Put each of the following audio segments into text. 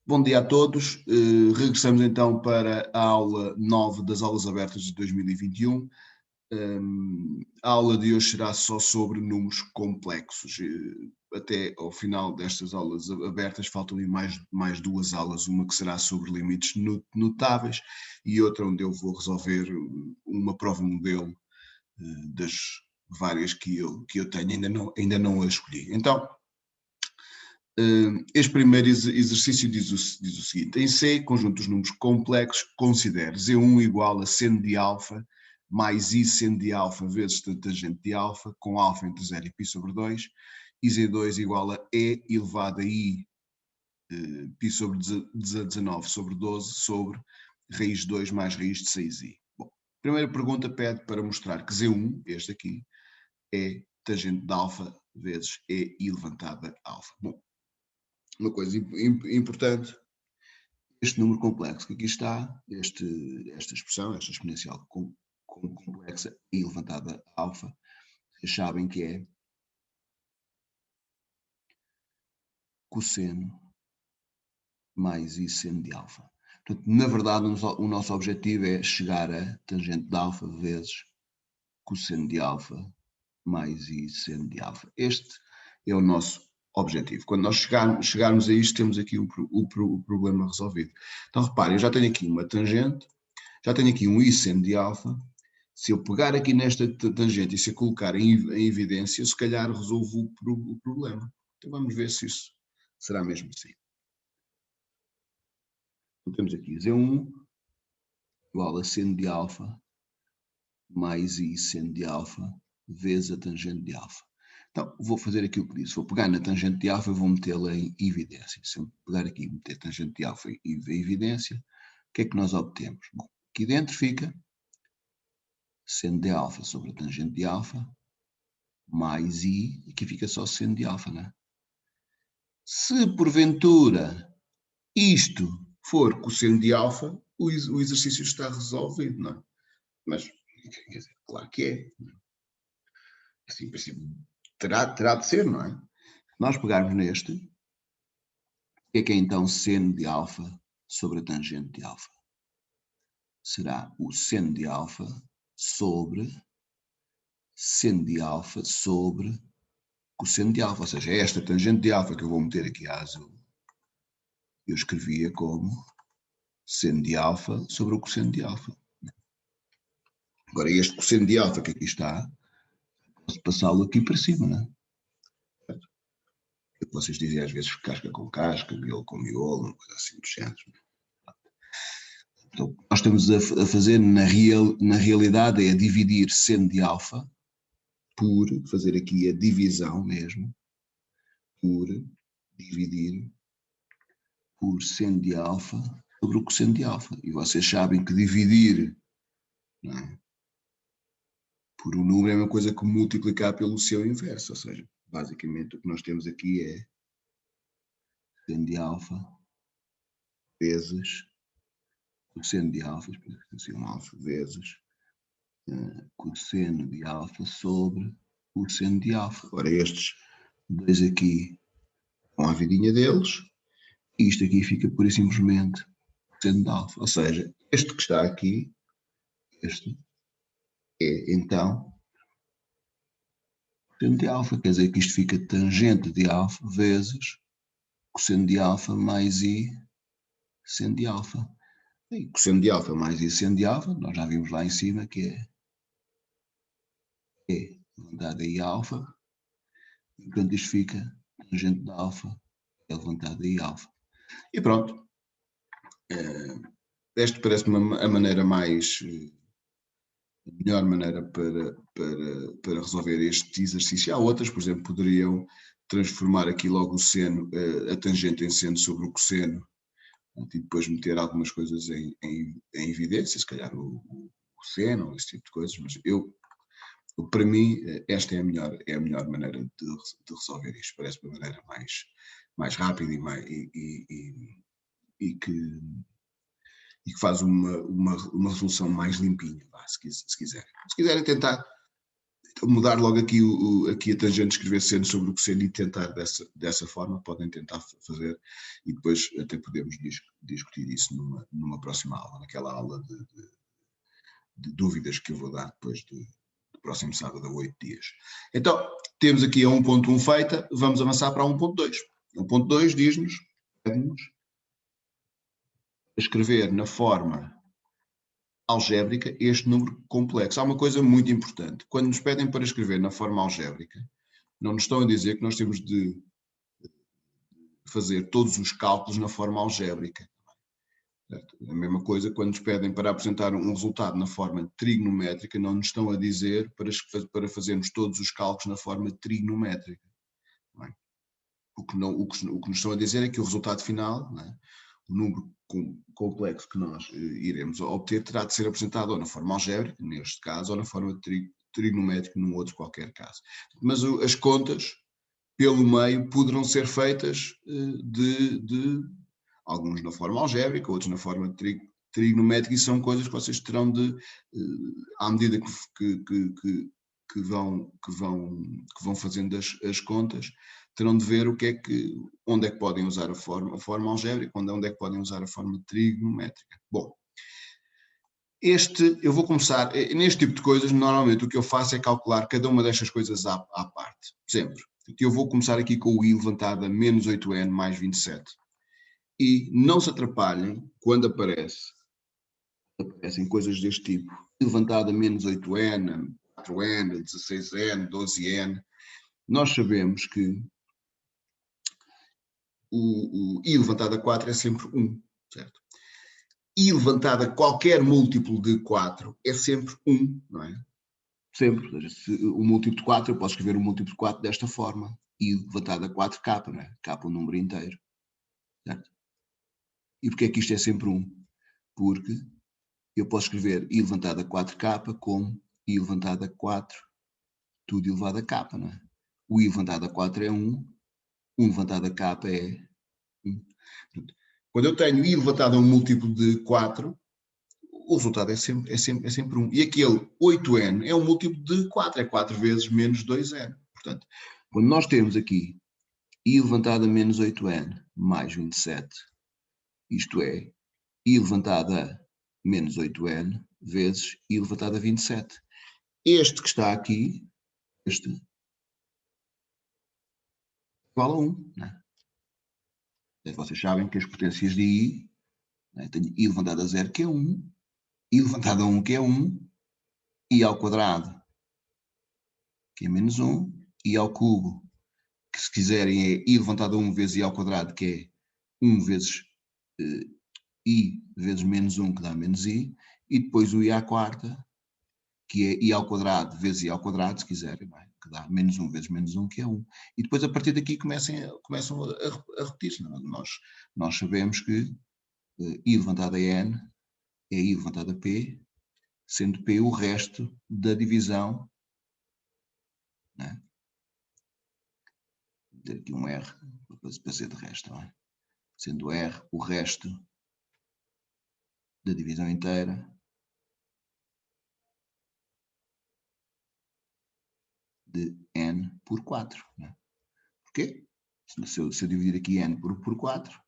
Bom dia a todos. Regressamos então para a aula 9 das aulas abertas de 2021. A aula de hoje será só sobre números complexos. Até ao final destas aulas abertas faltam mais duas aulas, uma que será sobre limites notáveis e outra onde eu vou resolver uma prova modelo das várias que eu tenho, ainda não a escolhi. Então, este primeiro exercício diz o seguinte: em C, conjunto dos números complexos, considere Z1 igual a seno de alfa mais I seno de alfa vezes tangente de alfa, com alfa entre 0 e π sobre 2, e Z2 igual a E elevado a I π sobre 19 sobre 12 sobre raiz de 2 mais raiz de 6i. Bom, a primeira pergunta pede para mostrar que Z1, este aqui, é tangente de alfa vezes E elevada a alfa. Bom, uma coisa importante, este número complexo que aqui está, esta expressão, esta exponencial complexa e levantada a alfa, vocês sabem que é cosseno mais I seno de alfa. Portanto, na verdade, o nosso objetivo é chegar a tangente de alfa vezes cosseno de alfa mais I seno de alfa. Este é o nosso objetivo. Quando nós chegarmos a isto, temos aqui o problema resolvido. Então, reparem, eu já tenho aqui uma tangente, já tenho aqui um I seno de alfa. Se eu pegar aqui nesta tangente e se eu colocar em evidência, se calhar resolvo o problema. Então, vamos ver se isso será mesmo assim. Então, temos aqui Z1 igual a seno de alfa mais I seno de alfa vezes a tangente de alfa. Então, vou fazer aqui o que disse. Vou pegar na tangente de alfa e vou metê-la em evidência. Se eu pegar aqui e meter tangente de alfa em evidência, o que é que nós obtemos? Bom, aqui dentro fica seno de alfa sobre a tangente de alfa mais I, aqui fica só seno de alfa, não é? Se porventura isto for cosseno de alfa, o exercício está resolvido, não é? Mas, quer dizer, claro que é. Assim, em princípio, terá de ser, não é? Se nós pegarmos neste, o que é então seno de alfa sobre a tangente de alfa? Será o seno de alfa sobre seno de alfa sobre cosseno de alfa, ou seja, é esta tangente de alfa que eu vou meter aqui a azul. Eu escrevia como seno de alfa sobre o cosseno de alfa. Agora, este cosseno de alfa que aqui está, posso passá-lo aqui para cima, não é? O que vocês dizem às vezes casca com casca, miolo com miolo, uma coisa assim do género. Então, o que nós estamos a fazer na realidade é dividir seno de alfa por, fazer aqui a divisão mesmo, por dividir por seno de alfa sobre o cosseno de alfa. E vocês sabem que dividir, não é, por um número é uma coisa que multiplicar pelo seu inverso, ou seja, basicamente o que nós temos aqui é seno de alfa vezes cosseno de alfa, alfa vezes cosseno de alfa sobre cosseno de alfa. Ora, estes dois aqui vão à vidinha deles, e isto aqui fica pura e simplesmente cosseno de alfa. Ou seja, este que está aqui, este é então cosseno de alfa, quer dizer que isto fica tangente de alfa vezes cosseno de alfa mais I seno de alfa. E cosseno de alfa mais I seno de alfa, nós já vimos lá em cima que é levantado aí alfa, e portanto isto fica tangente de alfa é levantado aí alfa. E pronto. Esta parece-me a maneira a melhor maneira para resolver este exercício. Há outras, por exemplo, poderiam transformar aqui logo o seno, a tangente em seno sobre o cosseno, e depois meter algumas coisas em evidência, se calhar o seno, esse tipo de coisas, mas para mim, esta é a melhor maneira de resolver isto. Parece uma maneira mais rápida e que faz uma resolução mais limpinha, se quiserem. Se quiserem tentar Então, mudar logo aqui, aqui a tangente, escrever seno sobre o cosseno e tentar dessa forma, podem tentar fazer, e depois até podemos discutir isso numa próxima aula, naquela aula de dúvidas que eu vou dar depois do próximo sábado a 8 dias. Então, temos aqui a 1.1 feita, vamos avançar para a 1.2. 1.2 diz-nos, pede-nos, escrever na forma algébrica este número complexo. Há uma coisa muito importante. Quando nos pedem para escrever na forma algébrica, não nos estão a dizer que nós temos de fazer todos os cálculos na forma algébrica. Certo? A mesma coisa quando nos pedem para apresentar um resultado na forma trigonométrica, não nos estão a dizer para fazermos todos os cálculos na forma trigonométrica. Não é? O que nos estão a dizer é que o resultado final, não é? O número complexo que nós iremos obter terá de ser apresentado ou na forma algébrica, neste caso, ou na forma trigonométrica, num outro qualquer caso. Mas as contas, pelo meio, poderão ser feitas alguns na forma algébrica, outros na forma trigonométrica, e são coisas que vocês terão de, à medida que vão fazendo as contas, terão de ver onde é que podem usar a forma algébrica, onde é que podem usar a forma trigonométrica. Bom, eu vou começar, neste tipo de coisas, normalmente o que eu faço é calcular cada uma destas coisas à parte, sempre. Eu vou começar aqui com o i levantado a menos 8n mais 27. E não se atrapalhem quando aparecem coisas deste tipo, i levantado a menos 8n, 4n, 16n, 12n. Nós sabemos que o i levantado a 4 é sempre 1, certo? I levantado a qualquer múltiplo de 4 é sempre 1, não é? Sempre. Ou seja, se o múltiplo de 4, eu posso escrever o múltiplo de 4 desta forma. I levantado a 4k, não é? K um número inteiro. Certo? E porquê é que isto é sempre 1? Porque eu posso escrever i levantado a 4k como i levantado a 4, tudo elevado a k, não é? O i levantado a 4 é 1, 1 levantado a k é 1. Quando eu tenho i levantado a um múltiplo de 4, o resultado é sempre 1. E aquele 8n é um múltiplo de 4, é 4 vezes menos 2n. Portanto, quando nós temos aqui i levantado a menos 8n mais 27, isto é, i levantado a menos 8n vezes i levantado a 27. Este que está aqui, este, igual a 1. Não é? Vocês sabem que as potências de i, tenho i levantado a 0 que é 1, i levantado a 1 que é 1, i ao quadrado que é menos 1, i ao cubo, que se quiserem é i levantado a 1 vezes i ao quadrado, que é 1 vezes i vezes menos 1, que dá menos i, e depois o i à quarta, que é i ao quadrado vezes i ao quadrado, se quiserem, é? Que dá menos 1 vezes menos 1, que é 1. E depois, a partir daqui, começam a repetir-se. Nós sabemos que i levantado a n é i levantado a p, sendo p o resto da divisão. Né? Vou ter aqui um R para ser de resto, não é? Sendo R o resto da divisão inteira de n por 4. Né? Porquê? Se eu dividir aqui n por 4,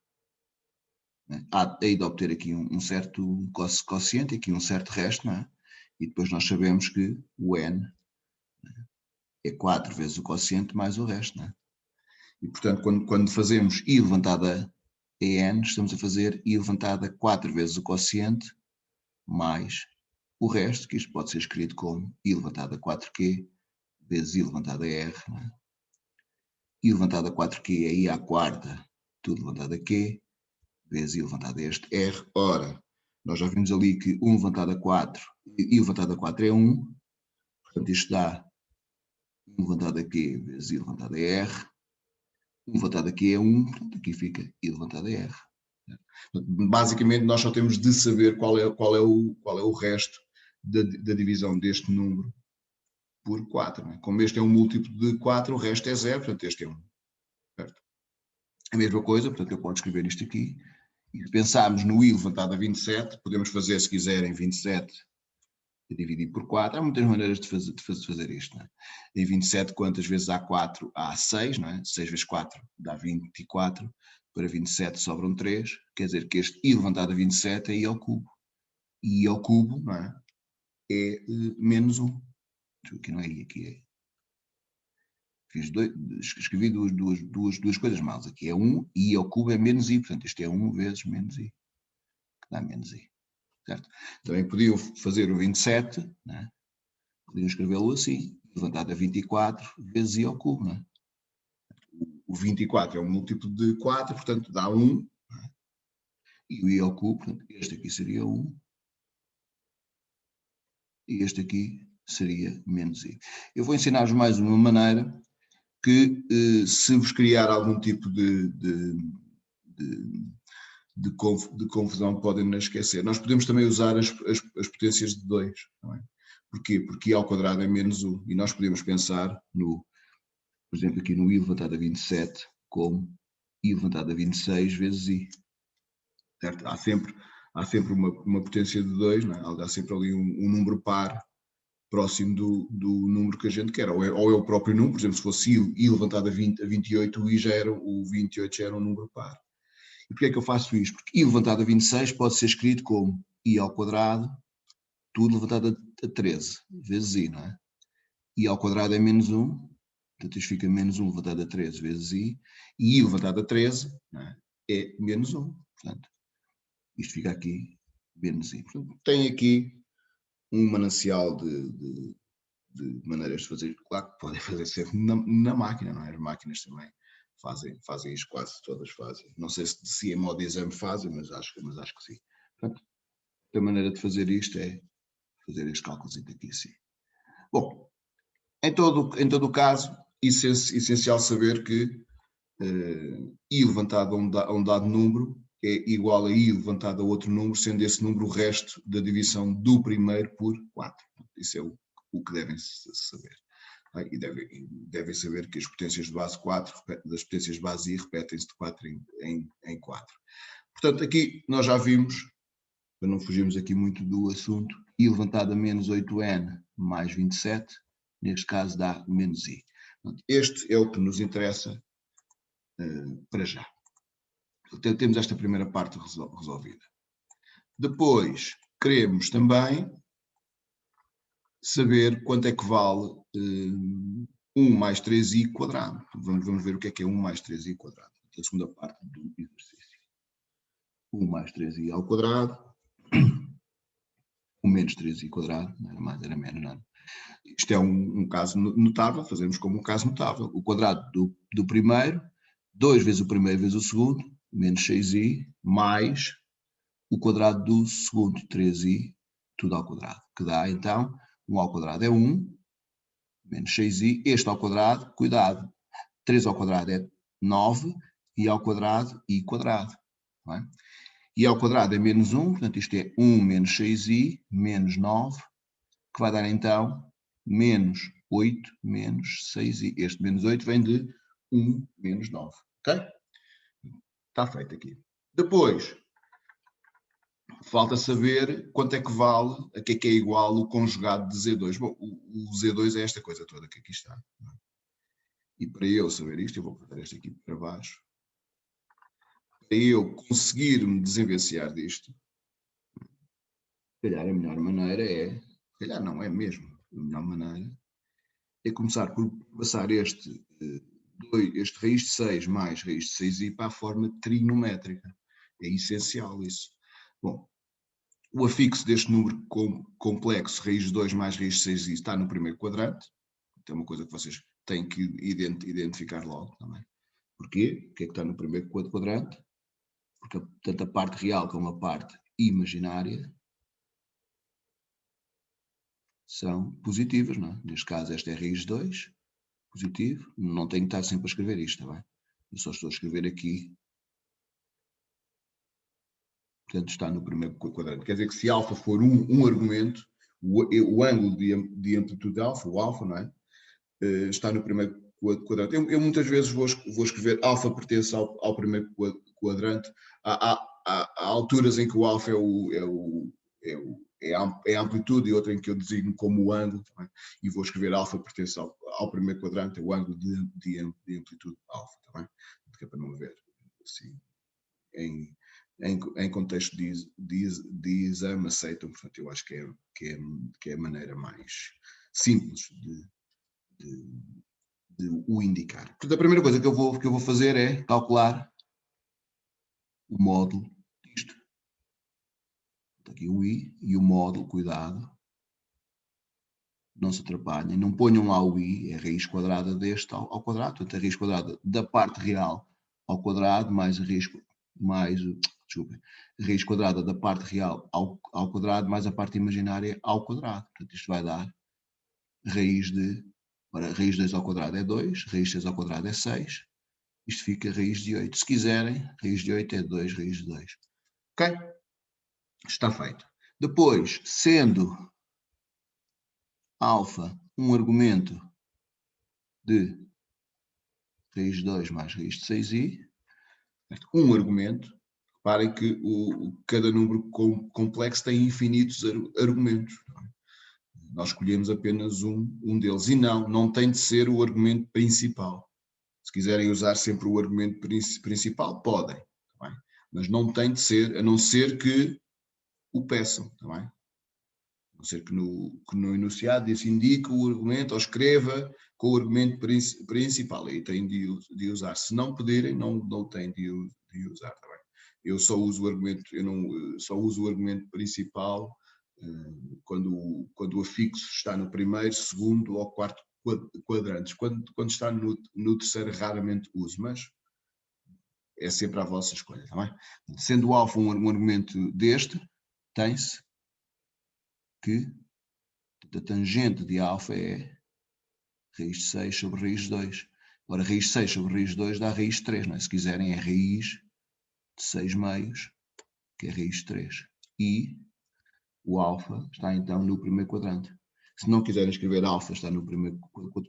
né? Hei de obter aqui um certo quociente, aqui um certo resto, não é? E depois nós sabemos que o n é 4 vezes o quociente mais o resto. Não é? E, portanto, quando fazemos i levantada a n, estamos a fazer i levantada a 4 vezes o quociente mais o resto, que isto pode ser escrito como i levantada a 4q vezes i levantada a r. Não é? I levantada a 4q é i à quarta, tudo levantado a q, vezes i levantado a este r. Ora, nós já vimos ali que 1 levantado a 4, i levantado a 4 é 1, portanto isto dá 1 levantado a q vezes i levantado a r, 1 levantado a q é 1, portanto aqui fica i levantado a r. Basicamente nós só temos de saber qual é o resto da divisão deste número por 4. Não é? Como este é um múltiplo de 4, o resto é 0, portanto este é 1. Certo? A mesma coisa, portanto eu posso escrever isto aqui, e pensarmos no i levantado a 27, podemos fazer, se quiserem, 27 dividir por 4, há muitas maneiras de fazer isto, não é? Em 27, quantas vezes há 4? Há 6, não é? 6 vezes 4 dá 24, para 27 sobram 3, quer dizer que este i levantado a 27 é i ao cubo. I ao cubo, não é? É menos 1. Aqui não é i, aqui é... escrevi duas coisas mal. Aqui é 1, i ao cubo é menos i, portanto isto é 1 vezes menos i, que dá menos i. Certo? Também podiam fazer o 27, né? Podiam escrevê-lo assim, levantado a 24 vezes i ao cubo. Né? O 24 é um múltiplo de 4, portanto dá 1, né? E o i ao cubo, portanto, este aqui seria 1, e este aqui seria menos i. Eu vou ensinar-vos mais uma maneira que, se vos criar algum tipo de confusão, podem não esquecer. Nós podemos também usar as potências de 2, não é? Porquê? Porque i ao quadrado é menos 1, e nós podemos pensar no, por exemplo, aqui no i elevado a 27 como i elevado a 26 vezes i. Certo? Há sempre uma potência de 2, não é? Há sempre ali um número par próximo do número que a gente quer, ou é o próprio número, por exemplo, se fosse i levantado a 28, o 28 já era um número par. E porquê é que eu faço isto? Porque i levantado a 26 pode ser escrito como i ao quadrado, tudo levantado a 13, vezes i, não é? I ao quadrado é menos 1, portanto isto fica menos 1 levantado a 13 vezes i, e i levantado a 13, não é menos 1, portanto isto fica aqui menos i. Portanto, tem aqui um manancial de maneiras de fazer, claro que podem fazer sempre na máquina, não é? As máquinas também fazem isto, quase todas fazem. Não sei se em modo de exame fazem, mas acho que sim. Portanto, a maneira de fazer isto é fazer este cálculos aqui assim. Bom, em todo o caso, essencial saber que i levantado a um dado número é igual a i levantado a outro número, sendo esse número o resto da divisão do primeiro por 4. Isso é o que devem saber. E devem saber que as potências de base 4, das potências de base i, repetem-se de 4 em 4. Portanto, aqui nós já vimos, para não fugirmos aqui muito do assunto, i levantado a menos 8n mais 27, neste caso dá menos i. Este é o que nos interessa para já. Então, temos esta primeira parte resolvida. Depois, queremos também saber quanto é que vale 1 mais 3i quadrado. Vamos ver o que é 1 mais 3i quadrado. A segunda parte do exercício. 1 mais 3i ao quadrado. 1 menos 3i quadrado. Não era mais, era menos, não. Isto é um caso notável. Fazemos como um caso notável. O quadrado do primeiro, 2 vezes o primeiro vezes o segundo, menos 6i, mais o quadrado do segundo, 3i, tudo ao quadrado. Que dá, então, 1 ao quadrado é 1, menos 6i, este ao quadrado, cuidado, 3 ao quadrado é 9, i ao quadrado, i quadrado. Não é? I ao quadrado é menos 1, portanto isto é 1 menos 6i, menos 9, que vai dar então menos 8 menos 6i. Este menos 8 vem de 1 menos 9. Ok? Está feito aqui. Depois, falta saber quanto é que vale, a que é igual o conjugado de Z2. Bom, o Z2 é esta coisa toda que aqui está. E para eu saber isto, eu vou botar este aqui para baixo. Para eu conseguir me desenvencilhar disto, se calhar a melhor maneira é, se calhar não é mesmo, a melhor maneira é começar por passar este raiz de 6 mais raiz de 6i para a forma trigonométrica. É essencial isso. Bom, o afixo deste número complexo, raiz de 2 mais raiz de 6i, está no primeiro quadrante. É uma coisa que vocês têm que identificar logo também. Porquê? Porque é que está no primeiro quadrante? Porque tanto a parte real como a parte imaginária são positivas, não é? Neste caso, esta é raiz de 2, positivo. Não tenho que estar sempre a escrever isto, está bem? Eu só estou a escrever aqui. Portanto, está no primeiro quadrante. Quer dizer que se alfa for um argumento, o ângulo de amplitude de alfa, o alfa, não é? Está no primeiro quadrante. Eu muitas vezes vou escrever alfa pertence ao primeiro quadrante. Há alturas em que o alfa é é a amplitude e outra em que eu designo como o ângulo, tá bem? E vou escrever alfa pertence ao primeiro quadrante, é o ângulo de amplitude alfa, tá bem? Que é para não haver assim, em contexto de exame aceitam, portanto eu acho que é a maneira mais simples de o indicar. Portanto, a primeira coisa que eu vou fazer é calcular o módulo disto. Aqui o i e o módulo, cuidado, não se atrapalhem, não ponham lá o i, é a raiz quadrada deste ao quadrado, portanto a raiz quadrada da parte real ao quadrado mais a raiz, a raiz quadrada da parte real ao quadrado mais a parte imaginária ao quadrado. Portanto, isto vai dar raiz de, ora, raiz de 2 ao quadrado é 2, raiz de 6 ao quadrado é 6, isto fica raiz de 8. Se quiserem, raiz de 8 é 2, raiz de 2. Ok? Está feito. Depois, sendo alfa um argumento de raiz de 2 mais raiz de 6i, um argumento, reparem que cada número complexo tem infinitos argumentos. Nós escolhemos apenas um deles, e não tem de ser o argumento principal. Se quiserem usar sempre o argumento principal, podem, tá bem? Mas não tem de ser, a não ser que o peçam, tá bem? A não ser que no enunciado se indique o argumento ou escreva com o argumento principal, aí tem de usar. Se não pedirem, não têm de usar, tá bem? Eu só uso o argumento, só uso o argumento principal quando o afixo está no primeiro, segundo ou quarto quadrantes. Quando está no terceiro, raramente uso, mas é sempre à vossa escolha, tá bem? Sendo o alfa um argumento deste, tem-se que a tangente de alfa é raiz de 6 sobre raiz de 2. Ora, raiz de 6 sobre raiz de 2 dá raiz de 3, não é? Se quiserem é raiz de 6 meios, que é raiz de 3. E o alfa está então no primeiro quadrante. Se não quiserem escrever alfa está no primeiro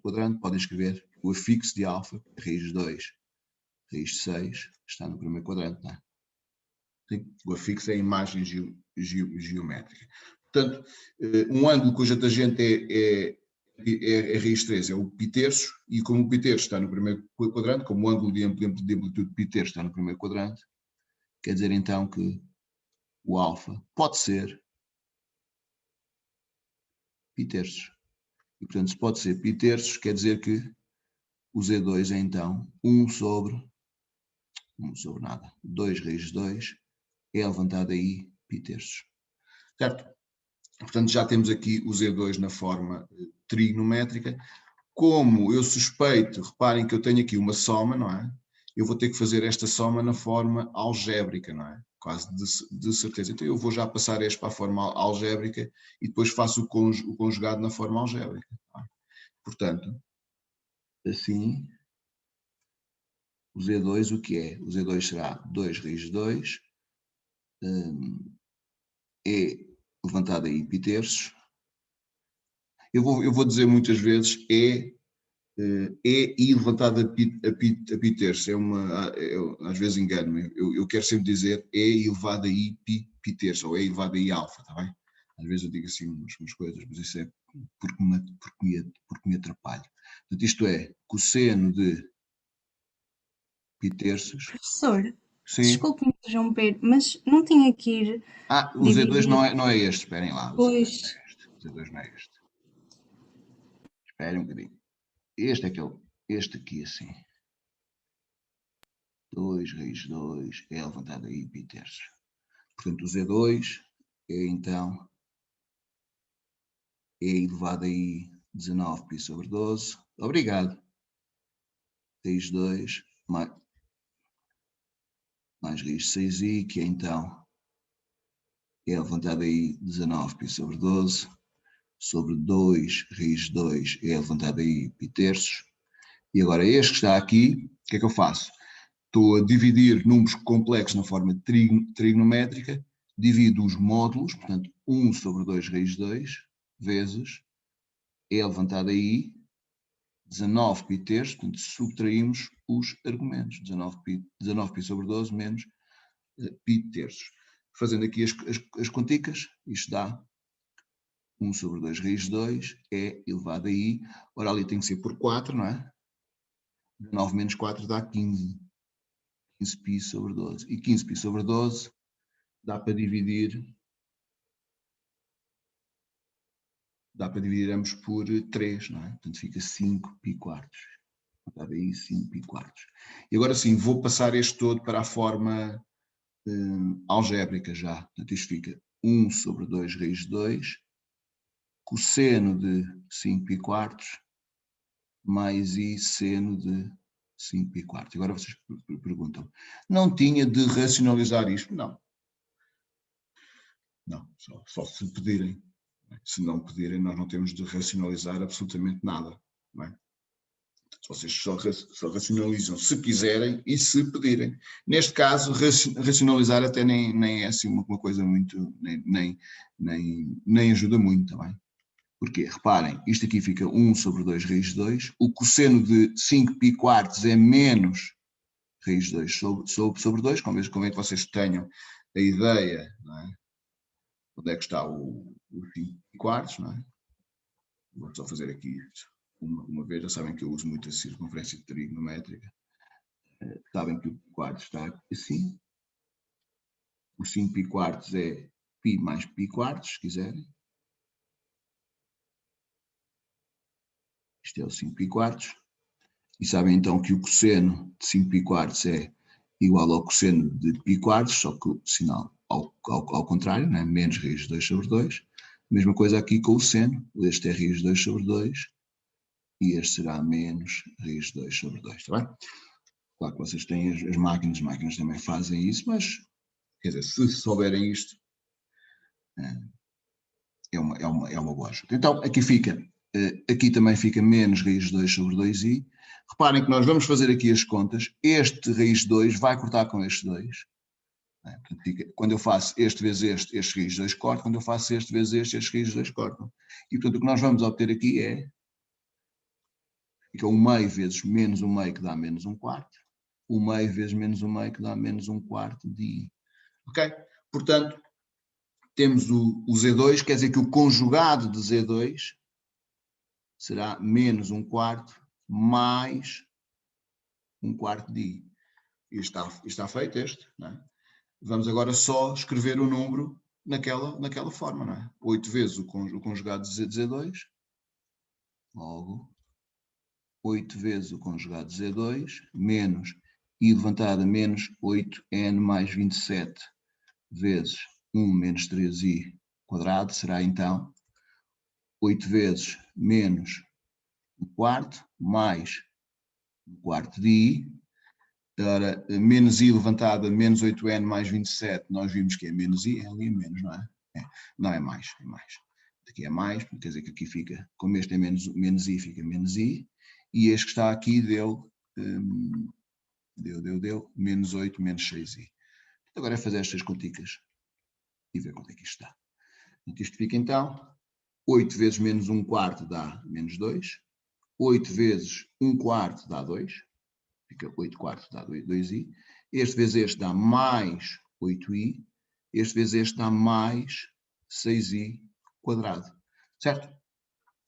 quadrante, podem escrever o afixo de alfa, raiz de 2, raiz de 6, está no primeiro quadrante, não é? Sim? O afixo é a imagem geométrica. Portanto, um ângulo cuja tangente é raiz de 3, é o π-terço, e como o π-terço está no primeiro quadrante, como o ângulo de amplitude π-terço está no primeiro quadrante, quer dizer então que o alfa pode ser π-terços. E portanto, se pode ser π-terços, quer dizer que o Z2 é então 1 sobre nada, 2 raiz de 2 é levantado aí π-terços. Certo? Portanto, já temos aqui o Z2 na forma trigonométrica. Como eu suspeito, reparem que eu tenho aqui uma soma, não é? Eu vou ter que fazer esta soma na forma algébrica, não é? Quase de certeza. Então eu vou já passar este para a forma algébrica e depois faço o conjugado na forma algébrica. Tá? Portanto, assim, o Z2 o que é? O Z2 será 2 raiz de 2, é levantado aí π-terços. Eu vou dizer muitas vezes e levantado a π-terços. Às vezes engano-me. Eu quero sempre dizer e elevado a i π-terços, ou e elevado a i alfa, está bem? Às vezes eu digo assim umas coisas, mas isso é porque me atrapalha. Portanto, isto é cosseno de π-terços. Professor, Sim. desculpe me interromper, mas não tinha que ir o Z2 não é este, esperem lá. Pois. O Z2 não é este. Esperem um bocadinho. Este é que é este aqui assim. 2 raiz de 2 é levantado aí π-terços. Portanto, o Z2 é então é elevado aí 19π sobre 12. Obrigado. Raiz de 2 mais raiz de 6i, que é então é levantado aí 19π sobre 12, sobre 2 raiz de 2 é levantado aí π-terços. E agora este que está aqui, o que é que eu faço? Estou a dividir números complexos na forma trigonométrica, divido os módulos, portanto 1 sobre 2 raiz de 2, vezes é levantado aí 19 π-terços, portanto subtraímos os argumentos, 19π sobre 12 menos π-terços. Fazendo aqui as conticas, isto dá 1 sobre 2 raiz de 2 é elevado a i. Ora, ali tem que ser por 4, não é? 9 menos 4 dá 15. 15π sobre 12. E 15π sobre 12 dá para dividir ambos por 3, não é? Portanto, fica 5π quartos. Está daí 5π quartos. E agora sim, vou passar este todo para a forma algébrica já. Portanto, isto fica 1 sobre 2 raiz de 2, cosseno de 5π quartos, mais i seno de 5π quartos. Agora vocês perguntam, não tinha de racionalizar isto? Não. Não, só se pedirem. Se não pedirem, nós não temos de racionalizar absolutamente nada. Não é? Vocês só racionalizam se quiserem e se pedirem. Neste caso, racionalizar até nem é assim uma coisa muito, nem ajuda muito, tá bem? Porquê? Reparem, isto aqui fica 1 sobre 2 raiz de 2, o cosseno de 5π quartos é menos raiz de 2 sobre 2, convém que vocês tenham a ideia, não é? Onde é que está o 5π quartos, não é? Vou só fazer aqui uma vez, já sabem que eu uso muito a circunferência trigonométrica. Sabem que o quarto está assim. O 5π quartos é π mais π quartos, se quiserem. Isto é o 5π quartos. E sabem então que o cosseno de 5π quartos é igual ao cosseno de π quartos, só que o sinal ao contrário, né? Menos raiz de 2 sobre 2. Mesma coisa aqui com o seno. Este é raiz de 2 sobre 2. E este será menos raiz de 2 sobre 2, está bem? Claro que vocês têm as máquinas também fazem isso, mas, quer dizer, se souberem isto, é uma boa ajuda. Então, aqui também fica menos raiz de 2 sobre 2i. Reparem que nós vamos fazer aqui as contas, este raiz de 2 vai cortar com este 2. Portanto, quando eu faço este vezes este raiz de 2 cortam, quando eu faço este vezes estes raiz de 2 cortam. E, portanto, o que nós vamos obter aqui fica 1 meio vezes menos 1 meio, que dá menos 1 quarto. 1 meio vezes menos 1 meio, que dá menos 1 quarto de i. Ok? Portanto, temos o Z2, quer dizer que o conjugado de Z2 será menos 1 quarto mais 1 quarto de i. Está feito este, não é? Vamos agora só escrever o número naquela forma, não é? 8 vezes o conjugado de Z2, logo 8 vezes o conjugado de Z2, menos i levantada menos 8n mais 27 vezes 1 menos 3i quadrado, será então 8 vezes menos 1 quarto mais 1 quarto de i. Ora, menos i levantada menos 8n mais 27, nós vimos que é menos i, é ali menos, não é? Não, é mais, é mais. Aqui é mais, quer dizer que aqui fica, como este é menos i, fica menos i, e este que está aqui deu menos 8, menos 6i. Agora é fazer estas conticas e ver quanto é que isto está. Então, isto fica então, 8 vezes menos 1 quarto dá menos 2, 8 vezes 1 quarto dá 2, fica 8 quartos dá 2i, este vezes este dá mais 8i, este vezes este dá mais 6i quadrado, certo?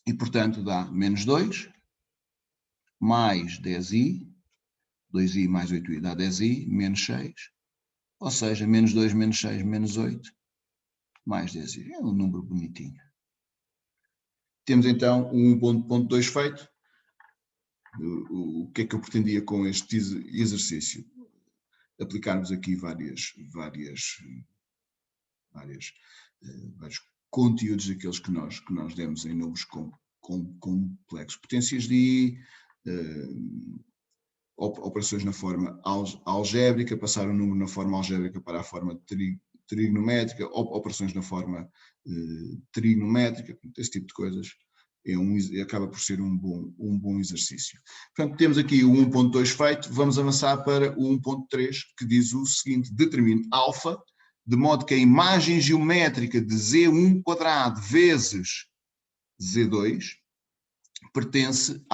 E, portanto, dá menos 2, mais 10i, 2i mais 8i dá 10i, menos 6, ou seja, menos 2, menos 6, menos 8, mais 10i. É um número bonitinho. Temos então o 1.2 feito. O que é que eu pretendia com este exercício? Aplicarmos aqui vários conteúdos daqueles que nós demos em números complexos. Potências de I, operações na forma algébrica, passar o número na forma algébrica para a forma trigonométrica, operações na forma trigonométrica, esse tipo de coisas. Acaba por ser um bom exercício. Portanto, temos aqui o 1.2 feito, vamos avançar para o 1.3, que diz o seguinte: determine alfa, de modo que a imagem geométrica de Z1 quadrado vezes Z2 pertence,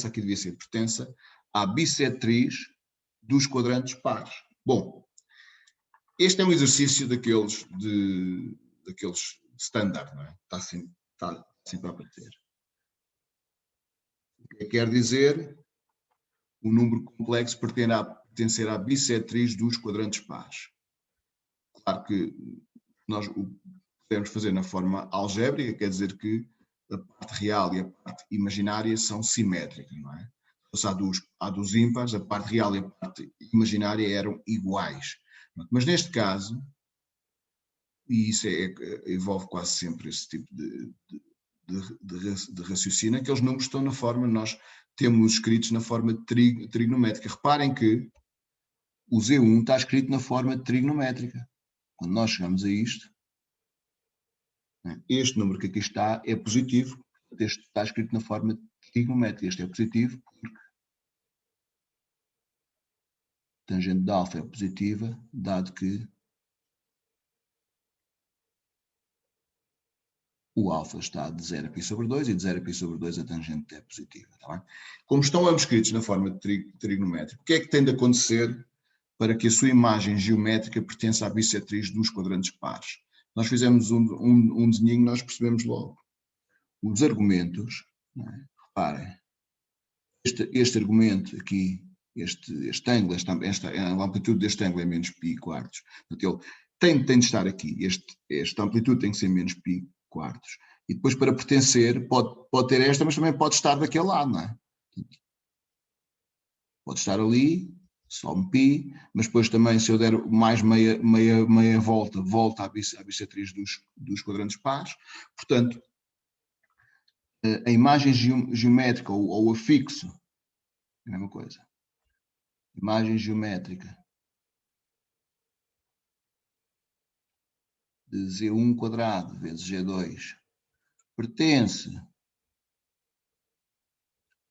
aqui devia ser pertença, à bissetriz dos quadrantes pares. Bom, este é um exercício daqueles standard, não é? Está assim, Está sempre a aparecer. O que quer dizer? O número complexo pertencer à bissetriz dos quadrantes pares. Claro que nós o podemos fazer na forma algébrica, quer dizer que a parte real e a parte imaginária são simétricas, não é? Se há dos ímpares, a parte real e a parte imaginária eram iguais. Mas neste caso, e isso envolve quase sempre esse tipo de raciocínio, que os números estão na forma, nós temos escritos na forma trigonométrica. Reparem que o Z1 está escrito na forma trigonométrica. Quando nós chegamos a isto, este número que aqui está é positivo, este está escrito na forma trigonométrica. Este é positivo porque a tangente de alfa é positiva, dado que o alfa está de 0 a π sobre 2 e de 0 a π sobre 2 a tangente é positiva. Tá bem? Como estão ambos escritos na forma trigonométrica, o que é que tem de acontecer para que a sua imagem geométrica pertença à bissetriz dos quadrantes pares? Nós fizemos um desenho, nós percebemos logo. Os argumentos, não é? Reparem, este argumento aqui, este ângulo, a amplitude deste ângulo é menos π quartos. Portanto, ele tem de estar aqui, esta amplitude tem que ser menos π quartos. E depois, para pertencer, pode ter esta, mas também pode estar daquele lado, não é? Pode estar ali, só um π, mas depois também, se eu der mais meia volta à bissetriz dos quadrantes pares. Portanto, a imagem geométrica ou afixo, é a mesma coisa. Imagem geométrica de Z1 quadrado vezes G2 pertence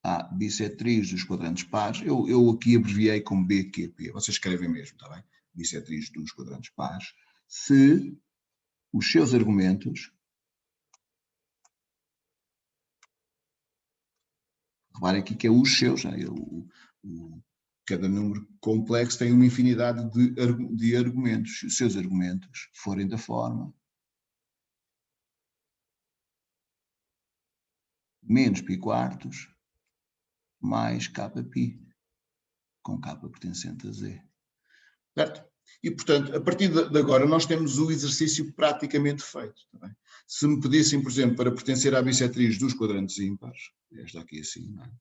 à bissetriz dos quadrantes pares. Eu aqui abreviei como BQP. Vocês escrevem mesmo, está bem? Bissetriz dos quadrantes pares. Se os seus argumentos, reparem aqui que é os seus, né? Cada número complexo tem uma infinidade de argumentos. Se os seus argumentos forem da forma menos π quartos mais kπ, com k pertencente a z. Certo? E, portanto, a partir de agora, nós temos o exercício praticamente feito. Tá bem? Se me pedissem, por exemplo, para pertencer à bissetriz dos quadrantes ímpares, esta aqui assim, não é?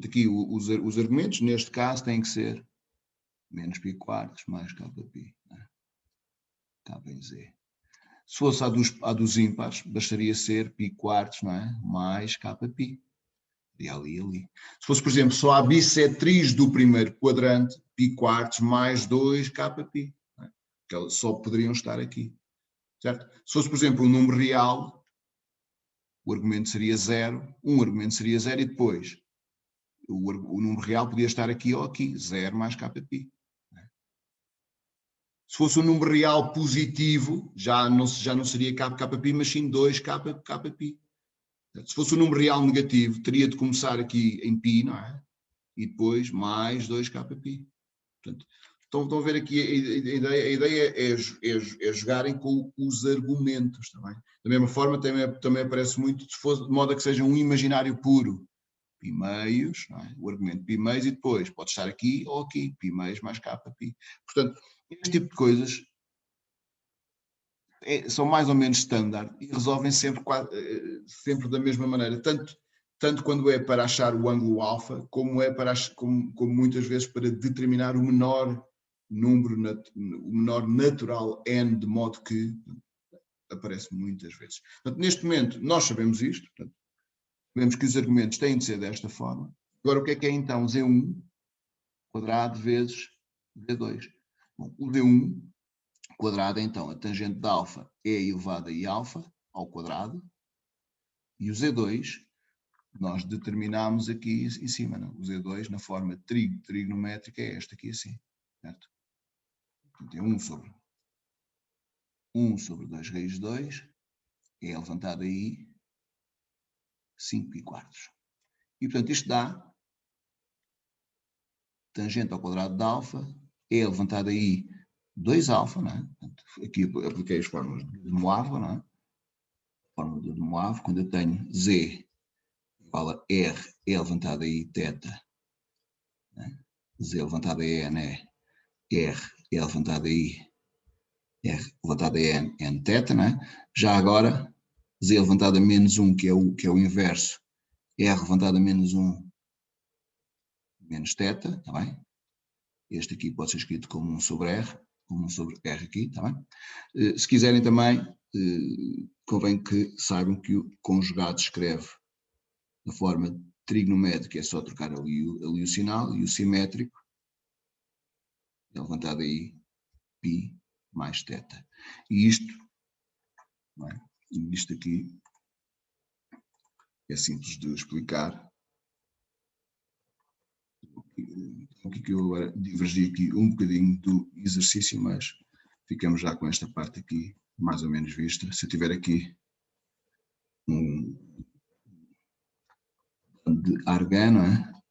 Aqui os argumentos, neste caso, têm que ser menos π quartos mais kπ, né? K em z. Se fosse a dos ímpares, bastaria ser π quartos, não é? Mais kπ. E ali. Se fosse, por exemplo, só a bissetriz do primeiro quadrante, π quartos mais 2 kπ. Não é? Que elas só poderiam estar aqui. Certo? Se fosse, por exemplo, um número real, o argumento seria 0, um argumento seria 0 e depois o número real podia estar aqui ou aqui, 0 mais kπ. Se fosse um número real positivo, já não seria kπ, mas sim 2 kπ. Se fosse um número real negativo, teria de começar aqui em π, não é? E depois mais 2 kπ. Portanto, estão a ver aqui, a ideia é jogarem com os argumentos. Também. Da mesma forma, também aparece muito, de modo a que seja um imaginário puro. π meios, não é? O argumento π meios e depois pode estar aqui ou aqui, π meios mais kπ. Portanto, este tipo de coisas são mais ou menos standard e resolvem sempre da mesma maneira, tanto quando é para achar o ângulo alfa, como é como muitas vezes para determinar o menor número, o menor natural n, de modo que aparece muitas vezes. Portanto, neste momento, nós sabemos isto, portanto, sabemos que os argumentos têm de ser desta forma. Agora, o que é então Z1 quadrado vezes Z2? Bom, o Z1 quadrado, então, a tangente de alfa é elevada a alfa ao quadrado, e o Z2 nós determinamos aqui em cima, não? O Z2 na forma trigonométrica é esta aqui assim, certo? Portanto, é 1 sobre 2 raiz de 2, é levantado aí 5 π quartos. E, portanto, isto dá tangente ao quadrado de alfa, é levantado aí 2 alfa, não é? Portanto, aqui apliquei as fórmulas de Moava, não é? fórmula do Moave, quando eu tenho Z igual a R, E levantada I, θ, né? Z levantada E, N, R, E levantada I, R levantada N, N θ, né? Já agora, Z levantada menos 1, que é o inverso, R levantada menos 1, menos θ, está bem? Este aqui pode ser escrito como 1 sobre R, como 1 sobre R aqui, está bem? Se quiserem também, convém que saibam que o conjugado escreve da forma trigonométrica, é só trocar ali o sinal, e o simétrico é levantado aí π mais θ. E isto, não é? Isto aqui é simples de explicar. O que eu agora divergi aqui um bocadinho do exercício, mas ficamos já com esta parte aqui mais ou menos vista. Se eu tiver aqui de argano, não é?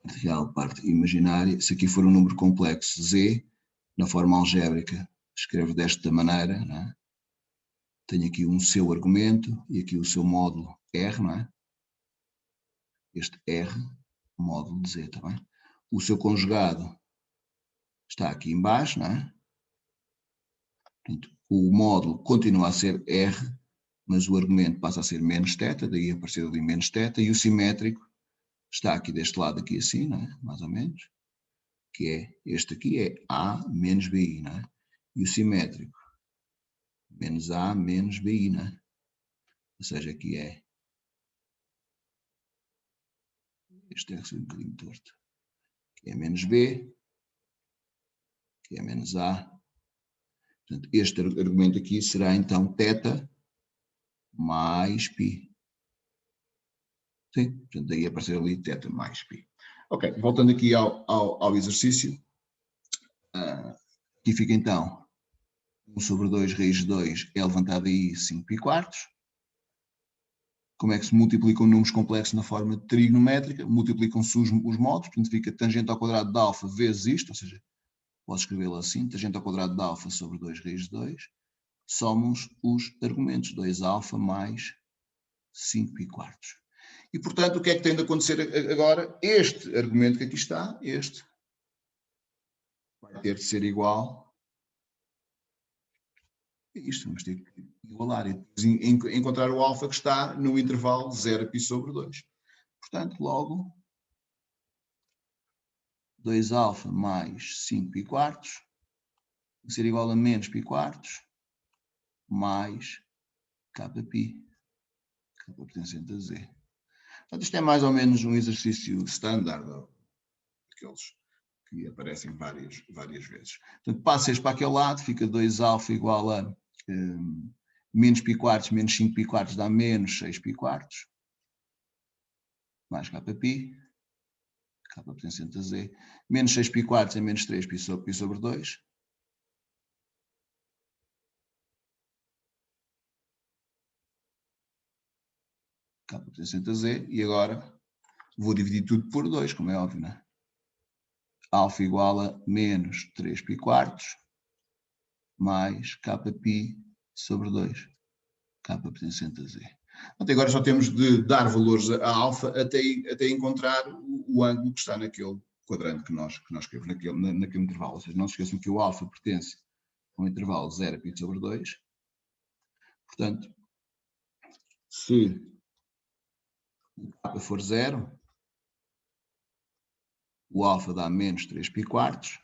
Parte real, parte imaginária. Se aqui for um número complexo Z, na forma algébrica, escrevo desta maneira, não é? Tenho aqui um seu argumento e aqui o seu módulo R, não é? Este R, módulo de Z, está bem? O seu conjugado está aqui em baixo, não é? Portanto, o módulo continua a ser R, mas o argumento passa a ser menos θ, daí aparecer ali menos θ, e o simétrico está aqui deste lado aqui assim, não é? Mais ou menos, que é este aqui, é A menos BI, não é? E o simétrico, menos A menos BI, não é? Ou seja, aqui é, este é um bocadinho torto, que é menos B, que é menos A. Portanto, este argumento aqui será então θ mais π. Sim, portanto, daí aparecer ali θ mais π. Ok, voltando aqui ao exercício, aqui fica então 1 sobre 2 raiz de 2 é levantado aí 5 π quartos. Como é que se multiplicam números complexos na forma trigonométrica? Multiplicam-se os módulos, portanto fica tangente ao quadrado de alfa vezes isto, ou seja, posso escrevê-lo assim, tangente ao quadrado de alfa sobre 2 raiz de 2, somos os argumentos, 2α mais 5 π quartos. E, portanto, o que é que tem de acontecer agora? Este argumento que aqui está, este, vai ter de ser igual a isto. Vamos ter que igualar e encontrar o alfa que está no intervalo 0π sobre 2. Portanto, logo, 2α mais 5 π quartos vai ser igual a menos π quartos mais kπ, k pertencente a z. Portanto, isto é mais ou menos um exercício standard, daqueles que aparecem várias vezes. Portanto, passa este para aquele lado, fica 2α igual a menos π quartos, menos 5 π quartos dá menos 6 π quartos, mais kπ, k pertencente a z, menos 6 π quartos é menos 3 π sobre 2, k pertencente a z, e agora vou dividir tudo por 2, como é óbvio, não é? Alfa igual a menos 3 π quartos mais kπ sobre 2, k pertencente a z. Até agora só temos de dar valores a alfa até encontrar o ângulo que está naquele quadrante que nós queremos, naquele intervalo. Ou seja, não se esqueçam que o alfa pertence a um intervalo 0π sobre 2. Portanto, se o k for 0, o alfa dá menos 3 π quartos,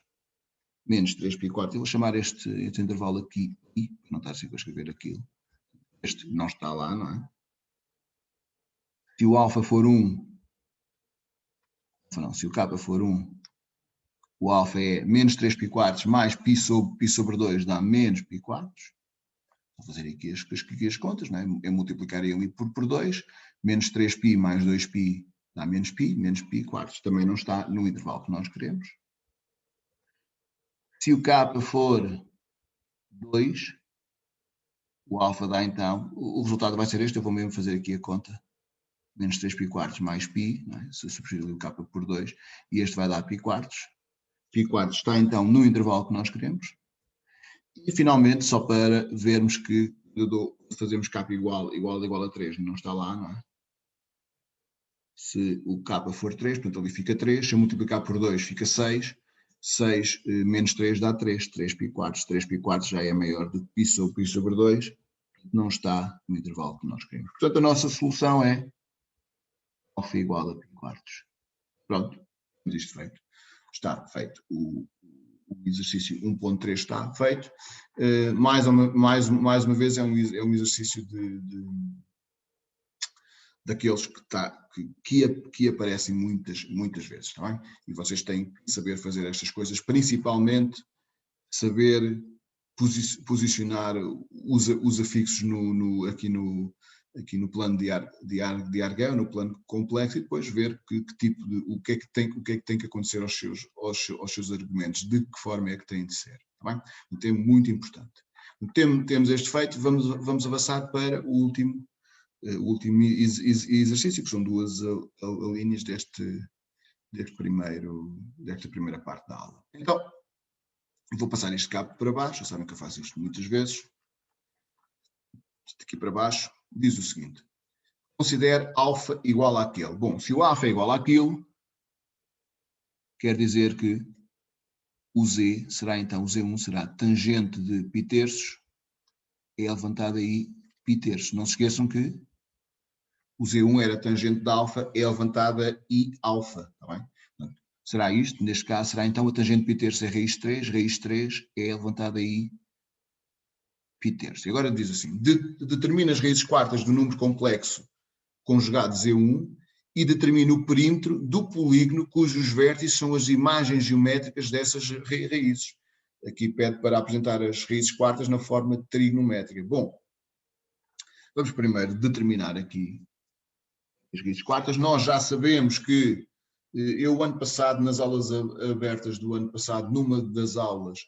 menos 3 π quartos. Eu vou chamar este intervalo aqui I, para não estar sempre a escrever aquilo. Este não está lá, não é? Se o alfa for 1, não, se o k for 1, o alfa é menos 3 π quartos mais π sobre 2 dá menos π quartos. Vou fazer aqui as contas, não é? É multiplicar ali por 2, menos 3π mais 2π dá menos π quartos. Também não está no intervalo que nós queremos. Se o k for 2, o alfa dá então, o resultado vai ser este, eu vou mesmo fazer aqui a conta, menos 3 π quartos mais π, não é? Se eu substituir o k por 2, e este vai dar π quartos. Π quartos está então no intervalo que nós queremos. E finalmente, só para vermos que se fazemos K igual a 3, não está lá, não é? Se o K for 3, portanto ali fica 3, se eu multiplicar por 2 fica 6, 6 menos 3 dá 3, 3 pi quartos já é maior do que pi sobre 2, não está no intervalo que nós queremos. Portanto, a nossa solução é alfa igual a pi quartos. Pronto, temos isto feito. Está feito. O exercício 1.3 está feito. Mais uma vez é um exercício daqueles que aparecem muitas vezes, está bem? E vocês têm que saber fazer estas coisas, principalmente saber posicionar os afixos aqui no plano de Argão, no plano complexo, e depois ver o que é que tem que acontecer aos seus argumentos, de que forma é que têm de ser. Tá bem? Um tema muito importante. Temos este feito, vamos avançar para o último exercício, que são duas linhas desta primeira parte da aula. Então, vou passar este cabo para baixo, já sabem que eu faço isto muitas vezes. Aqui para baixo, diz o seguinte: considere alfa igual àquele. Bom, se o alfa é igual àquilo, quer dizer que o z será então, o z1 será tangente de π terços, é levantado aí π terços. Não se esqueçam que o z1 era tangente de alfa, é levantada i alfa, está bem? Portanto, será isto, neste caso, será então a tangente de π terços é raiz 3 é levantada aí π terços. E agora diz assim: determina as raízes quartas do número complexo conjugado Z1 e determina o perímetro do polígono cujos vértices são as imagens geométricas dessas raízes. Aqui pede para apresentar as raízes quartas na forma trigonométrica. Bom, vamos primeiro determinar aqui as raízes quartas. Nós já sabemos que eu, ano passado, nas aulas abertas do ano passado, numa das aulas,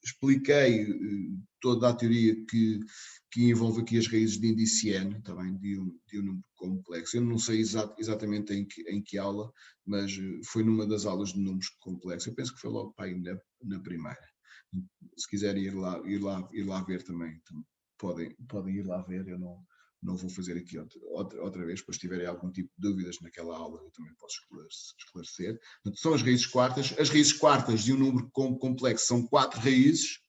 expliquei toda a teoria que envolve aqui as raízes de índice n, também de um número complexo. Eu não sei exatamente em que aula, mas foi numa das aulas de números complexos. Eu penso que foi logo para aí na primeira. Se quiserem ir lá ver também, podem ir lá ver. Eu não vou fazer aqui outra vez, depois se tiverem algum tipo de dúvidas naquela aula, eu também posso esclarecer. Portanto, são as raízes quartas. As raízes quartas de um número complexo são 4 raízes,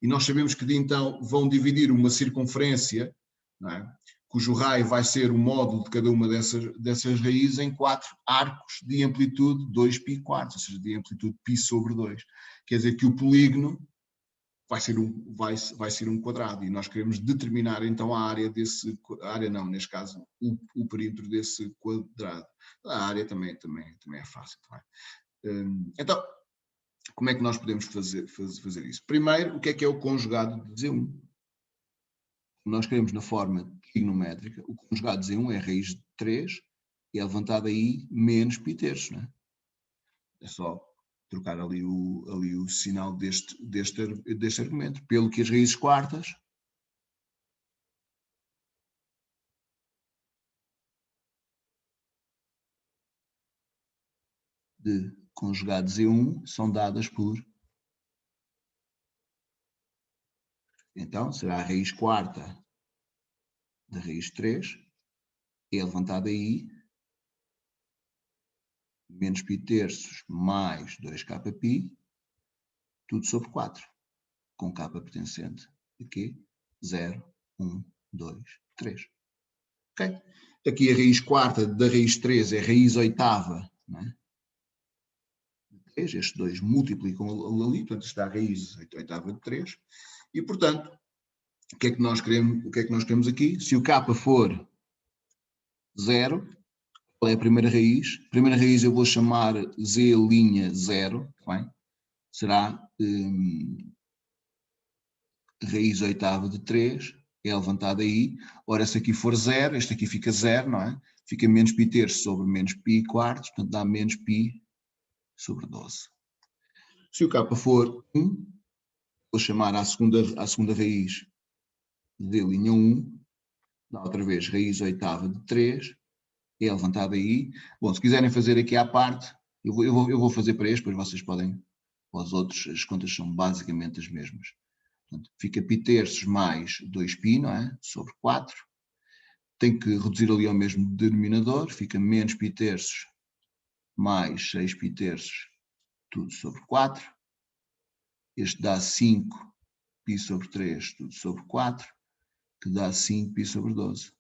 e nós sabemos que então vão dividir uma circunferência, não é? Cujo raio vai ser o módulo de cada uma dessas raízes em 4 arcos de amplitude 2π quartos, ou seja, de amplitude π sobre 2. Quer dizer que o polígono vai ser um quadrado, e nós queremos determinar então a área neste caso, o perímetro desse quadrado. A área também é fácil. Tá? Então, como é que nós podemos fazer isso? Primeiro, o que é o conjugado de Z1? Nós queremos na forma trigonométrica, o conjugado de Z1 é raiz de 3, e é levantado aí menos π terços, não é? É só trocar ali o sinal deste argumento, pelo que as raízes quartas de conjugado Z1 são dadas por, então será a raiz quarta da raiz 3, é levantada aí menos π terços mais 2kπ, tudo sobre 4, com k pertencente aqui 0, 1, 2, 3. Ok? Aqui a raiz quarta da raiz 3 é raiz oitava, não é? Estes dois multiplicam ali, portanto está a raiz oitava de 3, e portanto, o que é que nós queremos aqui? Se o k for 0, qual é a primeira raiz? A primeira raiz eu vou chamar z'0, bem? Será raiz oitava de 3, é levantada aí. Ora, se aqui for 0, este aqui fica 0, não é? Fica menos π terços sobre menos π quartos, portanto dá menos π sobre 12. Se o k for 1, vou chamar à segunda raiz d'1, dá outra vez raiz oitava de 3, é levantada aí. Bom, se quiserem fazer aqui à parte, eu vou fazer para este, depois vocês podem Os outros, as contas são basicamente as mesmas. Portanto, fica π mais 2π, não é? Sobre 4. Tem que reduzir ali ao mesmo denominador, fica menos π mais 6π, tudo sobre 4. Este dá 5π sobre 3, tudo sobre 4, que dá 5π sobre 12.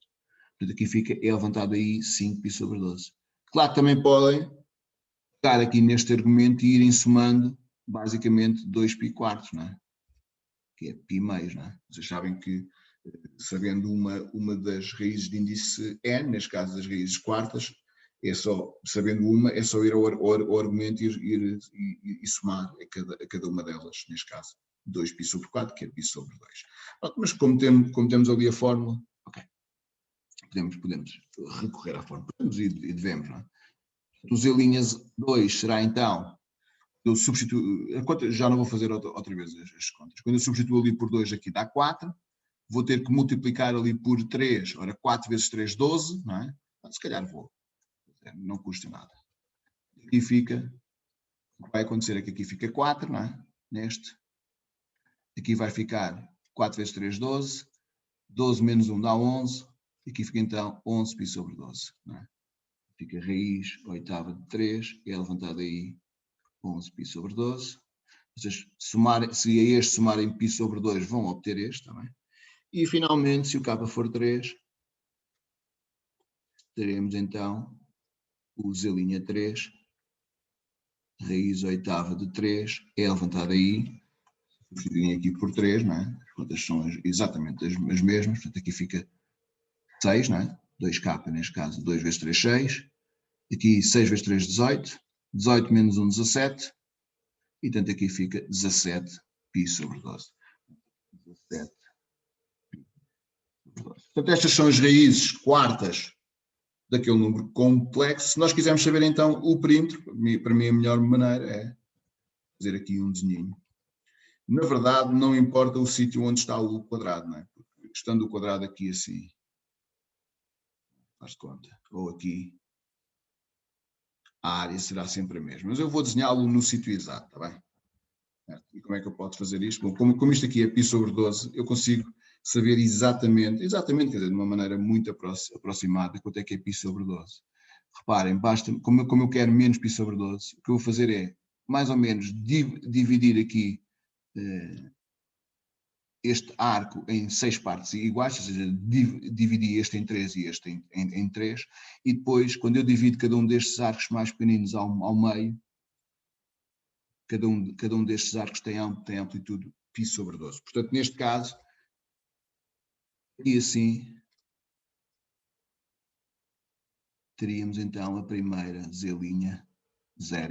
Portanto, aqui fica, é levantado aí 5π sobre 12. Claro que também podem pegar aqui neste argumento e irem somando basicamente 2π quartos, não é? Que é π meios, não é? Vocês sabem que, sabendo uma das raízes de índice n, neste caso das raízes quartas, é só, sabendo uma, é só ir ao argumento e somar a cada uma delas, neste caso, 2π sobre 4, que é π sobre 2. Mas como temos ali a fórmula, ok, podemos recorrer à fórmula, podemos e devemos, não é? O Z'2 será então, eu substituo, já não vou fazer outra vez as contas, quando eu substituo ali por 2 aqui dá 4, vou ter que multiplicar ali por 3, ora 4 vezes 3, 12, não é? Se calhar vou, não custa nada. Aqui fica, o que vai acontecer é que aqui fica 4, não é? Neste, aqui vai ficar 4 vezes 3, 12, 12 menos 1 dá 11, aqui fica então 11π sobre 12, não é? Fica raiz oitava de 3, é levantado aí 11π sobre 12. Vocês se a este somarem π sobre 2, vão obter este também. E finalmente, se o K for 3, teremos então o Z'3, raiz oitava de 3, é levantado aí, substituem aqui por 3, não é? As contas são exatamente as mesmas, portanto aqui fica 6, não é? 2K neste caso, 2 vezes 3, 6. Aqui 6 vezes 3, 18. 18 menos 1, 17. E portanto aqui fica 17π sobre 12. 17π sobre 12. Portanto estas são as raízes quartas daquele número complexo. Se nós quisermos saber então o perímetro, para mim a melhor maneira é fazer aqui um desenho. Na verdade não importa o sítio onde está o quadrado, não é? Porque estando o quadrado aqui assim, faz de conta, ou aqui, a área será sempre a mesma. Mas eu vou desenhá-lo no sítio exato, está bem? E como é que eu posso fazer isto? Bom, como isto aqui é π sobre 12, eu consigo saber exatamente, quer dizer, de uma maneira muito aproximada, quanto é que é π sobre 12. Reparem, basta, como eu quero menos π sobre 12, o que eu vou fazer é, mais ou menos, dividir aqui este arco em 6 partes iguais, ou seja, dividi este em 3 e este em 3, e depois, quando eu divido cada um destes arcos mais pequeninos ao meio, cada um destes arcos tem amplitude π sobre 12. Portanto, neste caso, e assim, teríamos então a primeira Z'0.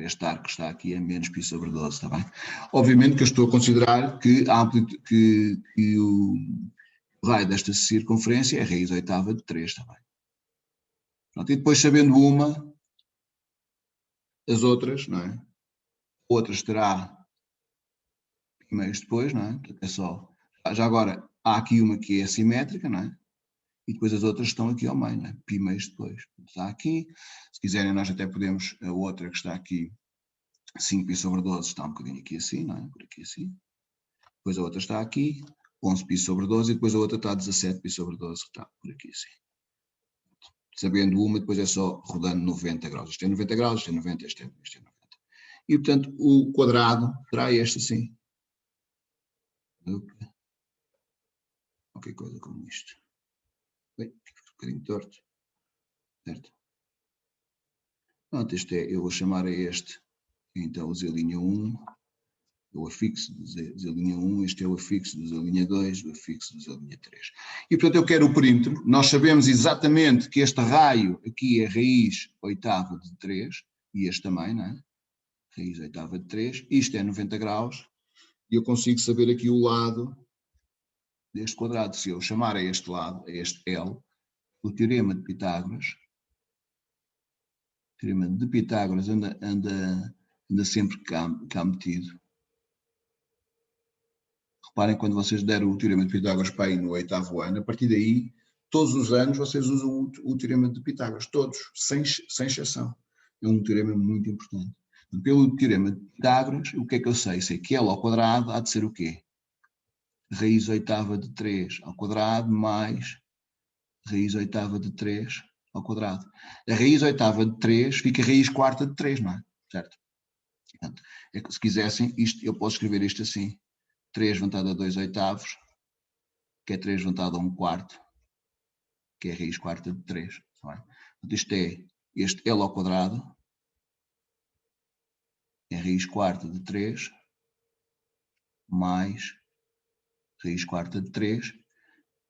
Este arco que está aqui é menos π sobre 12, está bem? Obviamente que eu estou a considerar que o raio desta circunferência é raiz oitava de 3, está bem? Pronto, e depois, sabendo uma, as outras, não é? Outras terá π meios depois, não é? É só. Já agora, há aqui uma que é assimétrica, não é? E depois as outras estão aqui ao meio, não é? π meios depois. Está aqui. Se quiserem, nós até podemos, a outra que está aqui, 5π sobre 12, está um bocadinho aqui assim, não é? Por aqui assim. Depois a outra está aqui, 11π sobre 12, e depois a outra está 17π sobre 12, que está por aqui assim. Sabendo uma, depois é só rodando 90 graus. Isto é 90 graus, isto é 90, isto é 90. E, portanto, o quadrado terá este assim. Qualquer coisa como isto. Bem, fica um bocadinho torto. Certo? Pronto, eu vou chamar a este, então, o Z'1, o afixo do Z'1, este é o afixo do Z'2, o afixo do Z'3. E, portanto, eu quero o perímetro. Nós sabemos exatamente que este raio aqui é raiz oitava de 3, e este também, não é? Raiz oitava de 3. Isto é 90 graus, e eu consigo saber aqui o lado deste quadrado. Se eu chamar a este lado, a este L, o teorema de Pitágoras, anda sempre cá metido. Reparem, quando vocês deram o teorema de Pitágoras para aí no 8º ano, a partir daí, todos os anos vocês usam o teorema de Pitágoras, todos, sem exceção. É um teorema muito importante. Pelo teorema de Pitágoras, o que é que eu sei? Sei que L ao quadrado há de ser o quê? Raiz oitava de 3 ao quadrado mais raiz oitava de 3 ao quadrado. A raiz oitava de 3 fica raiz quarta de 3, não é? Certo? Portanto, é que, se quisessem, isto, eu posso escrever isto assim. 3 levantado a 2 oitavos, que é 3 levantado a 1 quarto, que é raiz quarta de 3. Não é? Portanto, isto é este L ao quadrado, é raiz quarta de 3, mais raiz quarta de 3,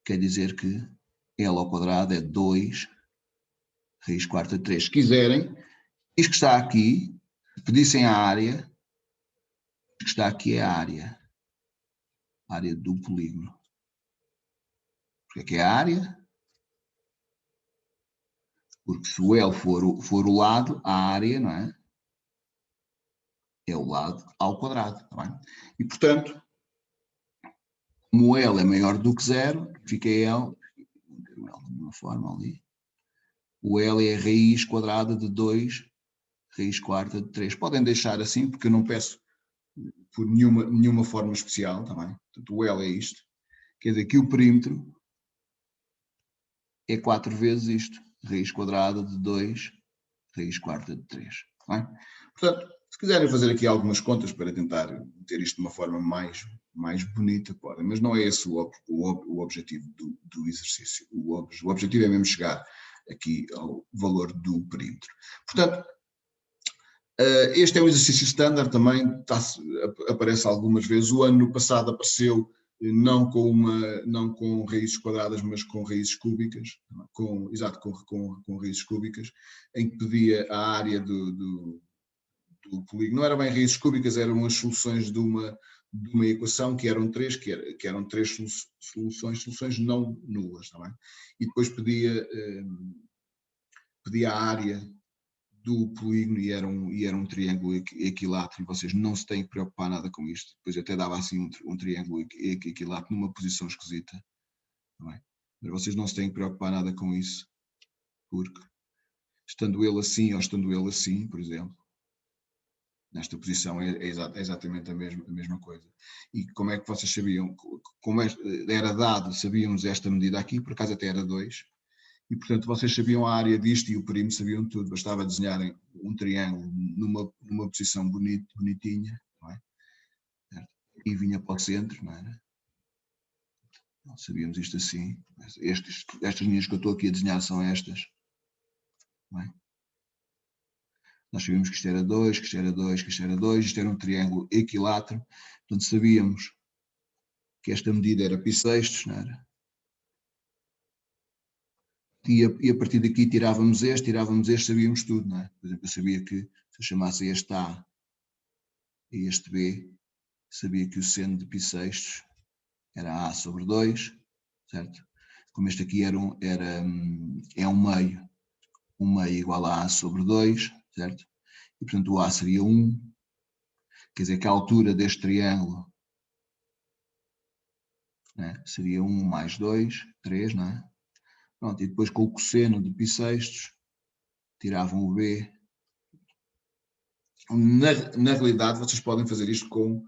quer dizer que L ao quadrado é 2 raiz quarta de 3. Se quiserem, isto que está aqui, se pedissem a área, isto que está aqui é a área do polígono. Porque é que é a área? Porque se o L for o lado, a área, não é? É o lado ao quadrado, tá bem? E, portanto, como o L é maior do que 0, fica L, vou ter o L de uma forma ali, o L é a raiz quadrada de 2, raiz quarta de 3. Podem deixar assim, porque eu não peço por nenhuma forma especial, tá bem? Portanto, o L é isto. Quer dizer que o perímetro é 4 vezes isto, raiz quadrada de 2, raiz quarta de 3. Tá bem? Portanto, se quiserem fazer aqui algumas contas para tentar ter isto de uma forma mais bonita, podem, mas não é esse o objetivo do exercício. O objetivo é mesmo chegar aqui ao valor do perímetro. Portanto, este é um exercício standard também, aparece algumas vezes. O ano passado apareceu não com raízes quadradas, mas com raízes cúbicas, com raízes cúbicas, em que pedia a área do polígono. Não eram bem raízes cúbicas, eram as soluções de uma equação, que eram três, que eram três soluções não nulas, tá bem? E depois pedia a área do polígono e era um triângulo equilátero, e vocês não se têm que preocupar nada com isto. Depois até dava assim um triângulo equilátero numa posição esquisita, não é? Mas vocês não se têm que preocupar nada com isso, porque estando ele assim ou estando ele assim, por exemplo, nesta posição é exatamente a mesma coisa. E como é que vocês sabiam? Como era dado, sabíamos esta medida aqui, por acaso até era 2, e portanto vocês sabiam a área disto e o perímetro, sabiam tudo, bastava desenharem um triângulo numa posição bonitinha, não é? E vinha para o centro, não era? Não, sabíamos isto assim. Estas linhas que eu estou aqui a desenhar são estas, não é? Nós sabíamos que isto era 2, que isto era 2, que isto era 2, isto era um triângulo equilátero, portanto sabíamos que esta medida era π/6, não era? E a partir daqui tirávamos este, sabíamos tudo, não é? Por exemplo, eu sabia que se eu chamasse este A e este B, sabia que o seno de π/6 era A sobre 2, certo? Como este aqui é um meio igual a A sobre 2, certo? E portanto o A seria 1, quer dizer que a altura deste triângulo, né, seria 1 mais 2, 3, não é? Pronto, e depois com o cosseno de π/6 tiravam o B. Na realidade, vocês podem fazer isto com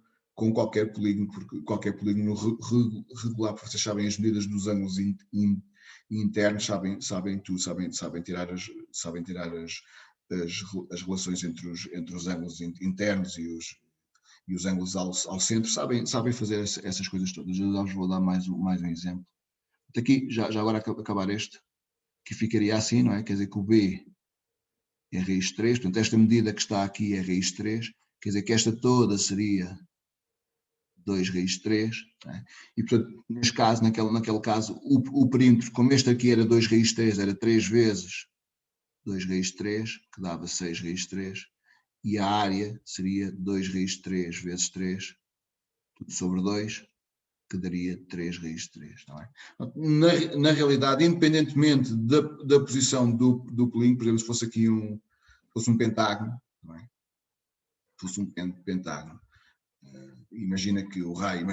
qualquer polígono, porque qualquer polígono regular, porque vocês sabem as medidas dos ângulos internos, sabem tudo, sabem tirar as relações entre os ângulos internos e os ângulos ao centro, sabem fazer essas coisas todas. Eu vos vou dar mais um exemplo. Aqui, já agora acabar este, que ficaria assim, não é? Quer dizer que o B é raiz 3, portanto esta medida que está aqui é raiz 3, quer dizer que esta toda seria 2 raiz 3, é? E portanto, neste caso, naquele caso, o perímetro, como este aqui era 2 raiz 3, era 3 vezes 2 raiz 3, que dava 6 raiz 3, e a área seria 2 raiz 3 vezes 3, tudo sobre 2, que daria 3 raiz 3, não é? Na realidade, independentemente da posição do polígono, por exemplo, se fosse aqui fosse um pentágono, não é? Fosse um pentágono, imaginem que o raio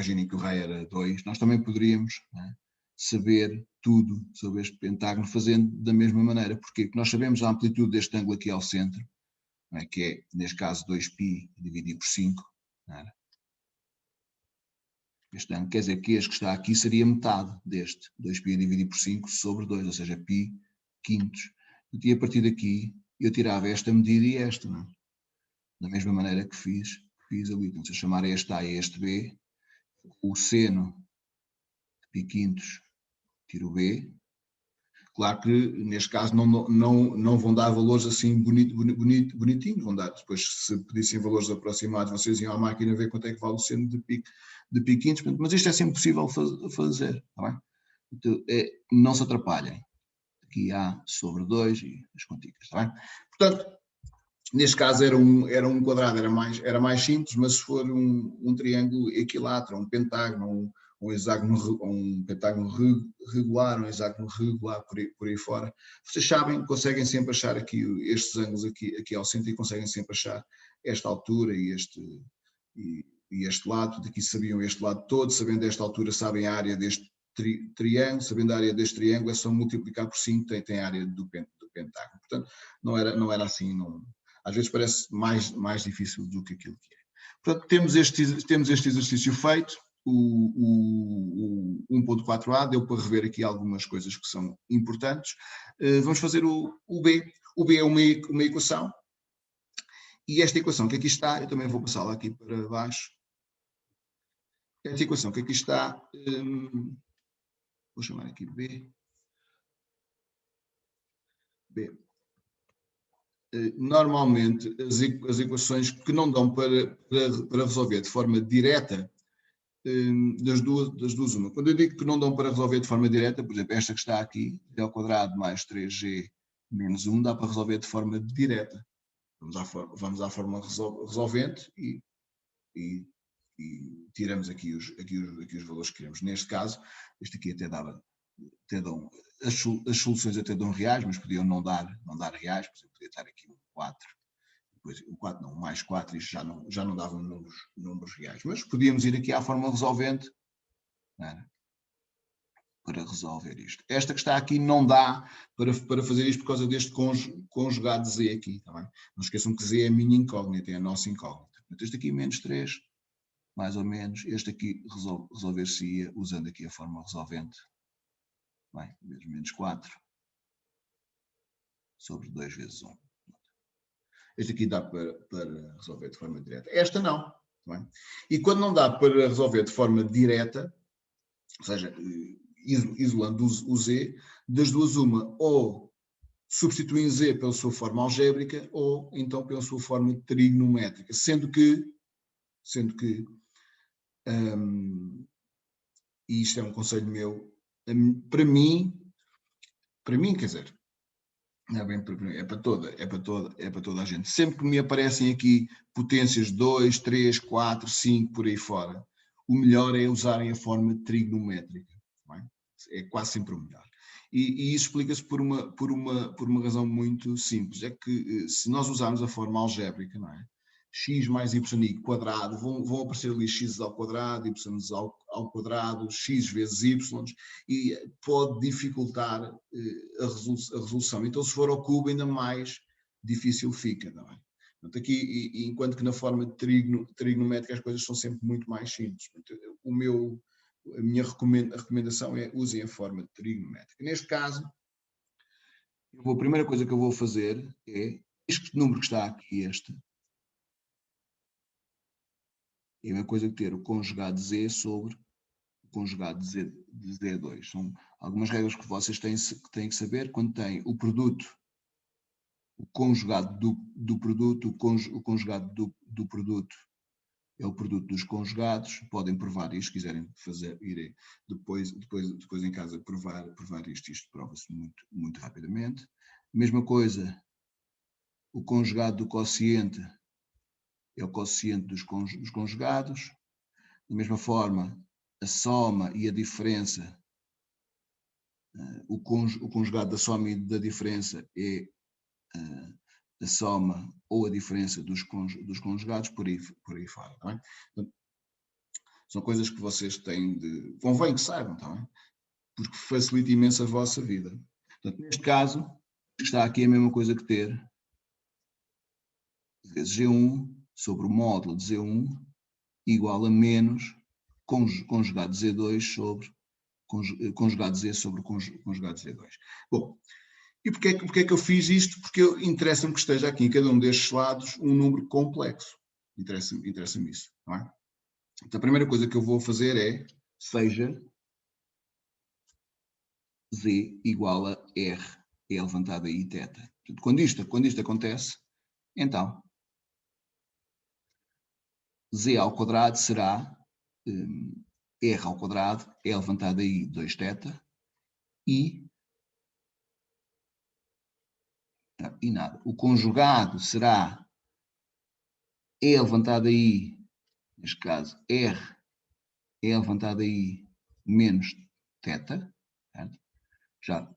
era 2, nós também poderíamos, é, saber tudo sobre este pentágono fazendo da mesma maneira. Porquê? Porque nós sabemos a amplitude deste ângulo aqui ao centro, não é? Que é, neste caso, 2π dividido por 5. Não é? Este ângulo quer dizer que este que está aqui seria metade deste, 2π dividido por 5 sobre 2, ou seja, π quintos. E a partir daqui eu tirava esta medida e esta, não é? Da mesma maneira que fiz ali. Então, se eu chamar este A e este B, o seno de π quintos tiro B. Claro que neste caso não vão dar valores assim bonitinhos, vão dar, depois se pedissem valores aproximados, vocês iam à máquina ver quanto é que vale o seno de π quintos, mas isto é sempre possível fazer, está bem? Então, não se atrapalhem. Aqui A sobre 2 e as continhas, está bem? Portanto, neste caso era um quadrado, era mais simples, mas se for um triângulo equilátero, um pentágono, um hexágono, um pentágono regular, um hexágono regular por aí fora, vocês sabem, conseguem sempre achar aqui estes ângulos aqui ao centro e conseguem sempre achar esta altura e este lado, daqui sabiam este lado todo, sabendo esta altura sabem a área deste triângulo, sabendo a área deste triângulo é só multiplicar por 5, tem a área do pentágono. Portanto, não era assim, não, às vezes parece mais difícil do que aquilo que é. Portanto, temos este exercício feito, o 1.4a, deu para rever aqui algumas coisas que são importantes. Vamos fazer o B. O B é uma equação, e esta equação que aqui está, eu também vou passá-la aqui para baixo. Esta equação que aqui está, vou chamar aqui B. Normalmente, as equações que não dão para resolver de forma direta, das duas uma. Quando eu digo que não dão para resolver de forma direta, por exemplo, esta que está aqui, g ao quadrado mais 3g menos 1, dá para resolver de forma direta. Vamos à forma resolvente e tiramos aqui os valores que queremos. Neste caso, este aqui até dão, as soluções até dão reais, mas podiam não dar reais, por exemplo, podia estar aqui um 4, depois o 4 não, mais 4, isto já não davam números reais, mas podíamos ir aqui à forma resolvente, não é? Para resolver isto. Esta que está aqui não dá para fazer isto por causa deste conjugado Z aqui, tá bem? Não esqueçam que Z é a minha incógnita, é a nossa incógnita. Portanto, este aqui menos 3, mais ou menos, este aqui resolver-se-ia usando aqui a forma resolvente. Bem, menos 4 sobre 2 vezes 1. Este aqui dá para resolver de forma direta. Esta não. Bem? E quando não dá para resolver de forma direta, ou seja, isolando o Z, das duas uma, ou substituem Z pela sua forma algébrica, ou então pela sua forma trigonométrica, sendo que e isto é um conselho meu, para mim, quer dizer, não é bem para mim, é para toda a gente. Sempre que me aparecem aqui potências 2, 3, 4, 5, por aí fora, o melhor é usarem a forma trigonométrica. Não é? É quase sempre o melhor. E isso explica-se por uma razão muito simples. É que se nós usarmos a forma algébrica, não é? X mais y quadrado, vão aparecer ali x ao quadrado, y ao quadrado, x vezes y, e pode dificultar a resolução. Então, se for ao cubo, ainda mais difícil fica, não é? Portanto, aqui, enquanto que na forma trigonométrica as coisas são sempre muito mais simples. Portanto, a minha recomendação é usem a forma trigonométrica. Neste caso, a primeira coisa que eu vou fazer é este número que está aqui, este, é a mesma coisa que ter o conjugado de Z sobre o conjugado de Z2. São algumas regras que vocês têm que saber quando tem o produto, o conjugado do produto, o conjugado do produto é o produto dos conjugados. Podem provar isto, se quiserem irem depois em casa provar isto prova-se muito rapidamente. Mesma coisa, o conjugado do quociente é o quociente dos conjugados. Da mesma forma, a soma e a diferença, o conjugado da soma e da diferença é a soma ou a diferença dos conjugados, por aí fora. Tá bem? Então, são coisas que vocês têm convém que saibam, tá bem? Porque facilita imenso a vossa vida. Portanto, neste caso, está aqui a mesma coisa que ter vezes Z1 sobre o módulo de Z1 igual a menos conjugado Z2 sobre conjugado Z sobre conjugado Z2. Bom, e porquê é que eu fiz isto? Porque interessa-me que esteja aqui em cada um destes lados um número complexo. Interessa-me isso, não é? Então a primeira coisa que eu vou fazer é, seja Z igual a R, é levantado aí θ. Portanto, quando isto acontece, então Z ao quadrado será R ao quadrado, é levantado aí 2θ, e nada. O conjugado será E levantado aí, neste caso, R é levantado aí menos θ, certo? Já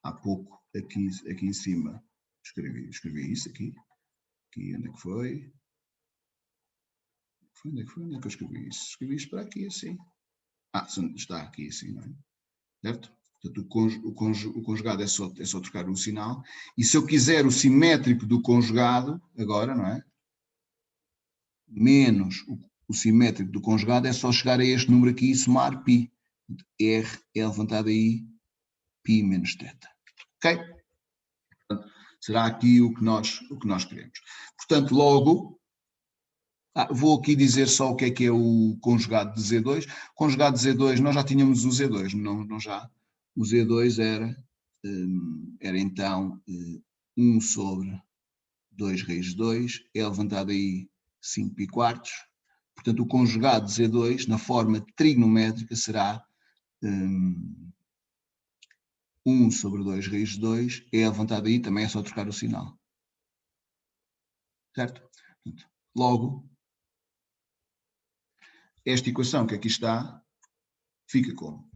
há pouco aqui em cima escrevi isso aqui. Aqui, onde é que foi? Onde é que eu escrevi isso? Escrevi isto para aqui, assim. Está aqui assim, não é? Certo? Portanto, o conjugado é só trocar o sinal. E se eu quiser o simétrico do conjugado, agora, não é? Menos o simétrico do conjugado, é só chegar a este número aqui e somar π. R é levantado aí π menos θ. Ok? Portanto, será aqui o que nós queremos. Portanto, logo, vou aqui dizer só o que é o conjugado de Z2. O conjugado de Z2, nós já tínhamos o Z2, não já? O Z2 era então 1 sobre 2 raiz de 2, é levantado aí 5π. Portanto, o conjugado de Z2, na forma trigonométrica, será 1 sobre 2 raiz de 2, é levantado aí, também é só trocar o sinal. Certo? Portanto, logo, esta equação que aqui está, fica como?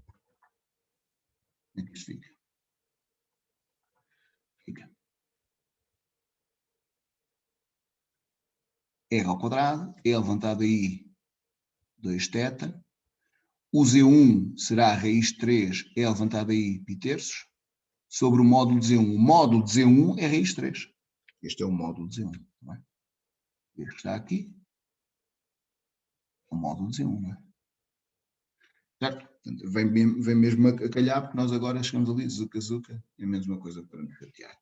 Como é que isto fica? Fica R ao quadrado, é levantado aí 2θ. O Z1 será a raiz de 3, é levantado aí π terços, sobre o módulo de Z1. O módulo de Z1 é raiz de 3. Este é o módulo de Z1. Não é? Este que está aqui é o módulo de Z1. Não é? Certo? Vem mesmo a calhar, porque nós agora chegamos ali, zuca, é a mesma coisa para nos chatear.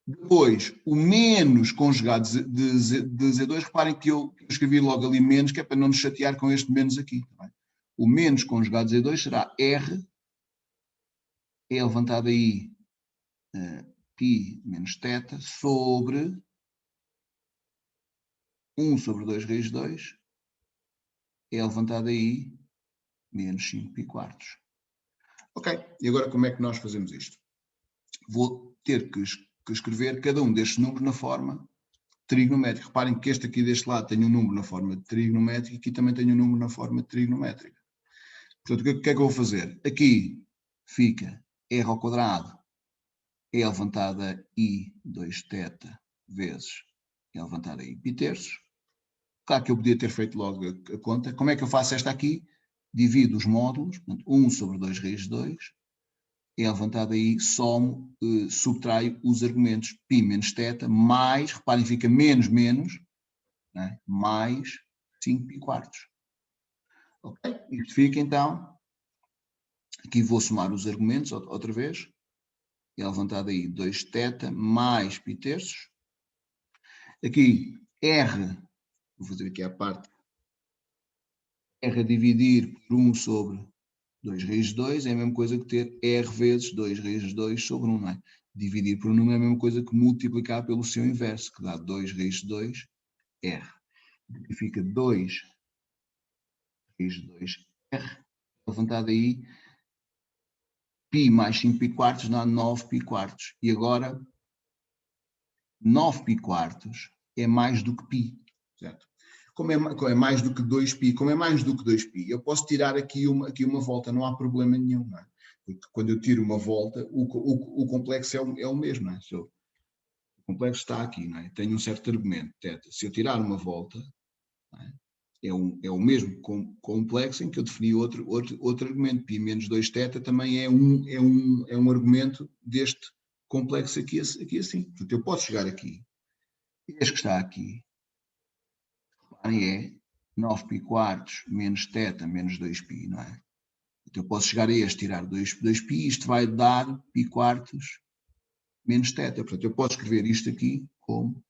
Depois, o menos conjugado de Z2, reparem que eu escrevi logo ali menos, que é para não nos chatear com este menos aqui. Não é? O menos conjugado de Z2 será R, é levantado aí π menos θ, sobre 1 sobre 2 raiz de 2, é levantado aí menos 5π. Ok, e agora como é que nós fazemos isto? Vou ter que escrever cada um destes números na forma trigonométrica. Reparem que este aqui deste lado tem um número na forma trigonométrica e aqui também tem um número na forma trigonométrica. Portanto, o que é que eu vou fazer? Aqui fica R ao quadrado é levantado a I 2θ vezes é levantado a I π terços. Claro que eu podia ter feito logo a conta. Como é que eu faço esta aqui? Divido os módulos, portanto, 1 sobre 2 raiz de 2, é levantado aí, somo, subtraio os argumentos π menos θ, mais, reparem, fica menos, né? Mais 5π. Ok? Isto fica então, aqui vou somar os argumentos outra vez, é levantado aí 2θ mais π terços. Aqui R, vou fazer aqui a parte, R a dividir por 1 sobre 2 raiz de 2 é a mesma coisa que ter R vezes 2 raiz de 2 sobre 1, não é? Dividir por um número é a mesma coisa que multiplicar pelo seu inverso, que dá 2 raiz de 2, R. E fica 2 raiz de 2, R. Levantado aí, π mais 5π dá 9π. E agora, 9π é mais do que π, certo? Como é mais do que 2π, como é mais do que 2π, eu posso tirar aqui uma volta, não há problema nenhum, não é? Porque quando eu tiro uma volta, o complexo é o mesmo, não é? O complexo está aqui, não é? Tem um certo argumento, θ. Se eu tirar uma volta, é o mesmo complexo em que eu defini outro argumento. Π menos 2θ também é um argumento deste complexo aqui assim. Portanto, eu posso chegar aqui Este que está aqui, é 9π² menos θ menos 2π, não é? Então eu posso chegar a este, tirar 2π, isto vai dar π² menos θ. Portanto, eu posso escrever isto aqui como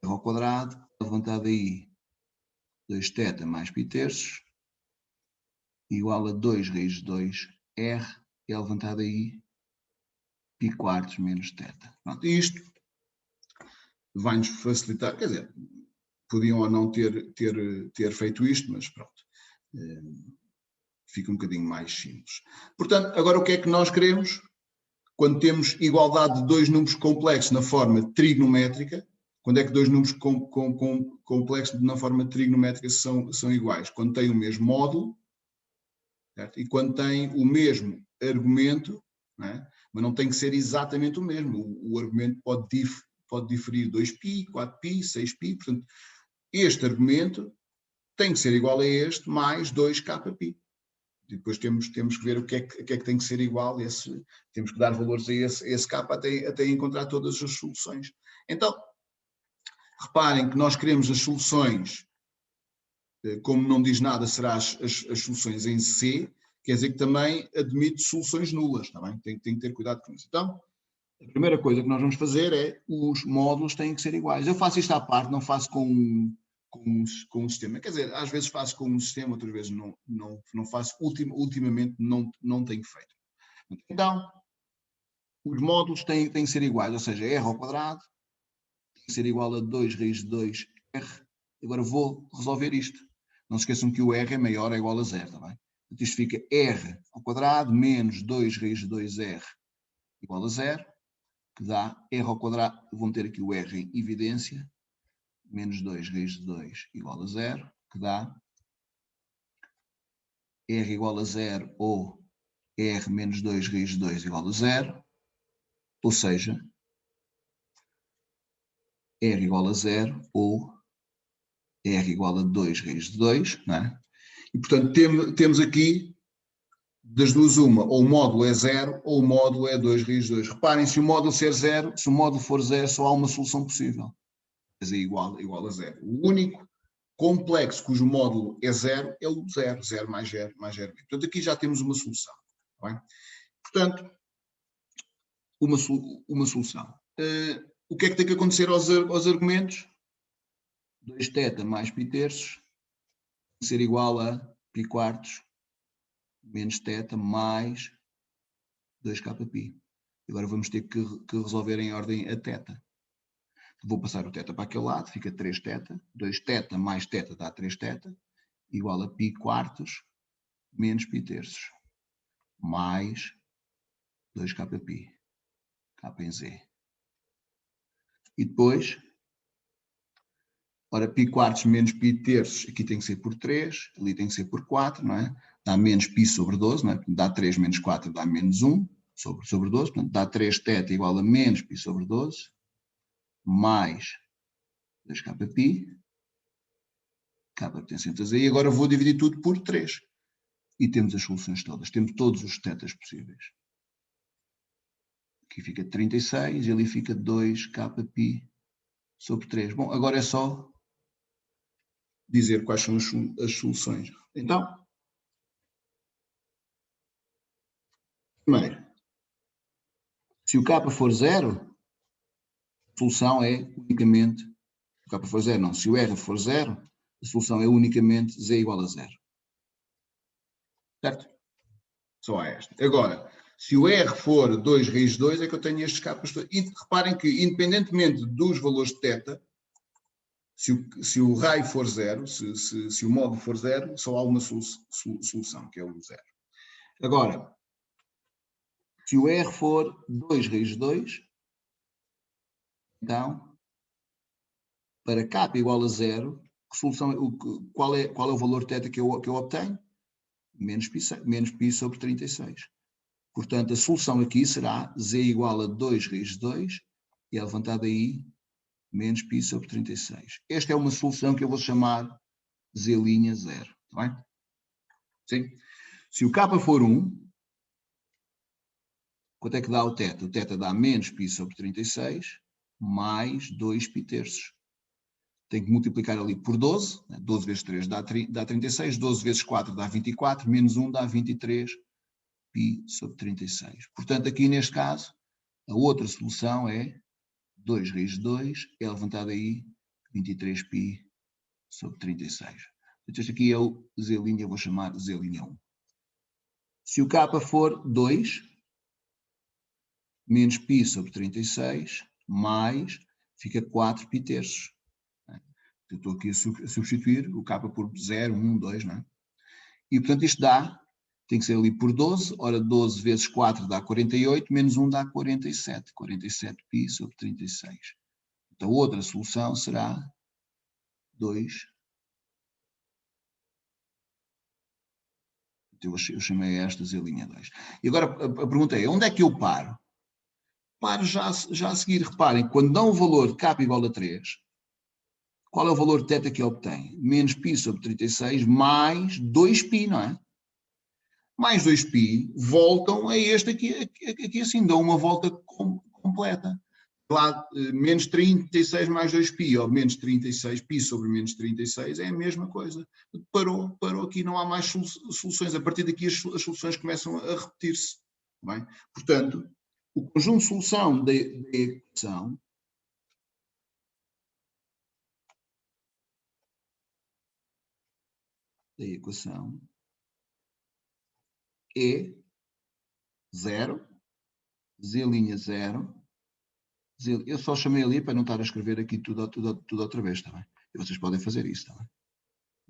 r ao quadrado, levantado aí 2θ mais π3 igual a 2 raiz de 2r, é levantado aí π² menos θ. Pronto, isto vai-nos facilitar, quer dizer, podiam ou não ter feito isto, mas pronto, fica um bocadinho mais simples. Portanto, agora o que é que nós queremos? Quando temos igualdade de dois números complexos na forma trigonométrica, quando é que dois números complexos na forma trigonométrica são iguais? Quando têm o mesmo módulo, certo? E quando têm o mesmo argumento, não é? Mas não tem que ser exatamente o mesmo. O argumento pode diferir 2π, 4π, 6π, portanto, este argumento tem que ser igual a este mais 2kπ. E depois temos que ver o que é que tem que ser igual, temos que dar valores a esse k até encontrar todas as soluções. Então, reparem que nós queremos as soluções, como não diz nada, será as soluções em C, quer dizer que também admite soluções nulas, está bem? Tem que ter cuidado com isso. Então, a primeira coisa que nós vamos fazer é, os módulos têm que ser iguais. Eu faço isto à parte, não faço com um sistema. Quer dizer, às vezes faço com um sistema, outras vezes não faço. Ultimamente não tenho feito. Então, os módulos têm que ser iguais, ou seja, r ao quadrado tem que ser igual a 2 raiz de 2r. Agora vou resolver isto. Não se esqueçam que o r é maior ou igual a 0, está bem? Então isto fica r ao quadrado menos 2 raiz de 2r igual a 0, que dá r ao quadrado, vou meter aqui o r em evidência, menos 2 raiz de 2 igual a 0, que dá r igual a 0 ou r menos 2 raiz de 2 igual a 0, ou seja, r igual a 0 ou r igual a 2 raiz de 2, não é? E, portanto, temos aqui, das duas uma, ou o módulo é 0 ou o módulo é 2 raiz de 2. Reparem, se o módulo for 0, só há uma solução possível. Quer dizer, igual a 0. O único complexo cujo módulo é 0 é o 0. 0 mais 0 mais 0. Portanto, aqui já temos uma solução. Tá bem? Portanto, uma solução. O que é que tem que acontecer aos argumentos? 2θ mais π3 tem que ser igual a π² menos θ mais 2kπ. Agora vamos ter que resolver em ordem a θ. Vou passar o θ para aquele lado, fica 3θ. 2θ mais θ dá 3θ, igual a π² menos π3 mais 2kπ. K em Z. E depois, ora, π² menos π3, aqui tem que ser por 3, ali tem que ser por 4, não é? Dá menos π sobre 12, não é? Dá 3 menos 4, dá menos 1 sobre 12, portanto, dá 3θ igual a menos π sobre 12, mais 2kπ, K pertencente a Z, e agora vou dividir tudo por 3. E temos as soluções todas, temos todos os θs possíveis. Aqui fica 36 e ali fica 2kπ sobre 3. Bom, agora é só dizer quais são as soluções. Então, primeiro, se o k for 0, a solução é unicamente, se o k for 0 não, se o r for 0, a solução é unicamente z igual a 0. Certo? Só há esta. Agora, se o r for 2 raiz de 2, é que eu tenho estes k's todos. E reparem que, independentemente dos valores de θ, se o raio for 0, se o módulo for 0, só há uma solução, que é o 0. Agora, se o r for 2 raiz de 2, então, para k igual a 0, qual é o valor θ que eu obtenho? Menos π sobre 36. Portanto, a solução aqui será z igual a 2 raiz de 2, e é levantada aí menos π sobre 36. Esta é uma solução que eu vou chamar z'0. Está bem? Sim? Se o k for 1, quanto é que dá o θ? O θ dá menos π sobre 36, mais 2 π-terços. Tenho que multiplicar ali por 12, 12 vezes 3 dá 36, 12 vezes 4 dá 24, menos 1 dá 23 π sobre 36. Portanto, aqui neste caso, a outra solução é 2 raiz de 2, é levantado aí 23 π sobre 36. Portanto, este aqui é o Z', eu vou chamar Z'1. Se o K for 2, menos π sobre 36, mais, fica 4 π-terços. Eu estou aqui a substituir o K por 0, 1, 2, não é? E, portanto, isto dá, tem que ser ali por 12, ora 12 vezes 4 dá 48, menos 1 dá 47, 47 π sobre 36. Então, a outra solução será 2. Eu chamei esta Z'2. E agora a pergunta é, onde é que eu paro? Paro já a seguir. Reparem, quando dão o valor K igual a 3, qual é o valor θ que obtém? Menos π sobre 36 mais 2π, não é? Mais 2π voltam a este aqui assim, dão uma volta completa. Lá, menos 36 mais 2π, ou menos 36π sobre menos 36 é a mesma coisa. Parou aqui, não há mais soluções. A partir daqui as soluções começam a repetir-se. Portanto, o conjunto de solução da equação é 0, Z'0, eu só chamei ali para não estar a escrever aqui tudo outra vez, está bem? E vocês podem fazer isso, está bem?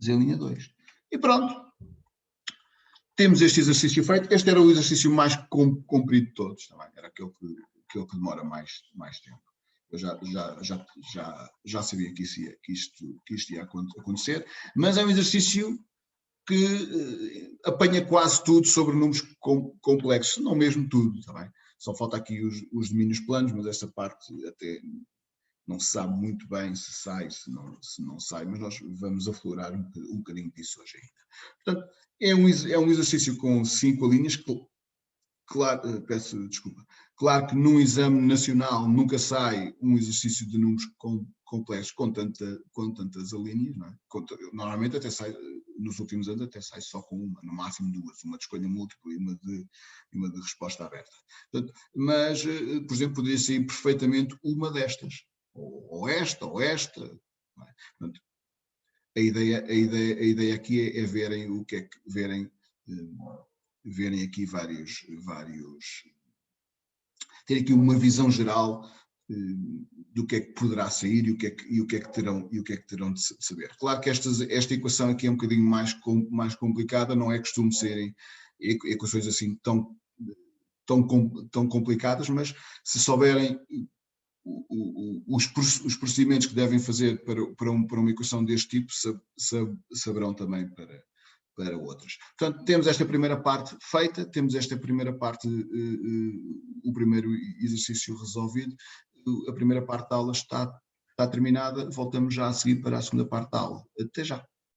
Z'2. E pronto. Temos este exercício feito. Este era o exercício mais comprido de todos, está bem? Era aquele que demora mais tempo. Eu já sabia que isto ia acontecer, mas é um exercício que apanha quase tudo sobre números complexos, não mesmo tudo, está bem? Só falta aqui os domínios planos, mas essa parte até não se sabe muito bem se sai, se não sai, mas nós vamos aflorar um bocadinho disso hoje ainda. Portanto, é um exercício com 5 linhas, claro, peço desculpa. Claro que num exame nacional nunca sai um exercício de números complexos com tantas alíneas, não é? Normalmente até sai, nos últimos anos até sai só com uma, no máximo 2, uma de escolha múltipla e uma de resposta aberta. Portanto, mas, por exemplo, poderia sair perfeitamente uma destas, ou esta. Não é? Portanto, a ideia aqui é verem o que é que verem aqui vários ter aqui uma visão geral do que é que poderá sair e o que é que terão de saber. Claro que esta equação aqui é um bocadinho mais complicada, não é costume serem equações assim tão complicadas, mas se souberem os procedimentos que devem fazer para uma equação deste tipo, saberão também para outras. Portanto, temos esta primeira parte feita, temos esta primeira parte, o primeiro exercício resolvido, a primeira parte da aula está terminada, voltamos já a seguir para a segunda parte da aula. Até já!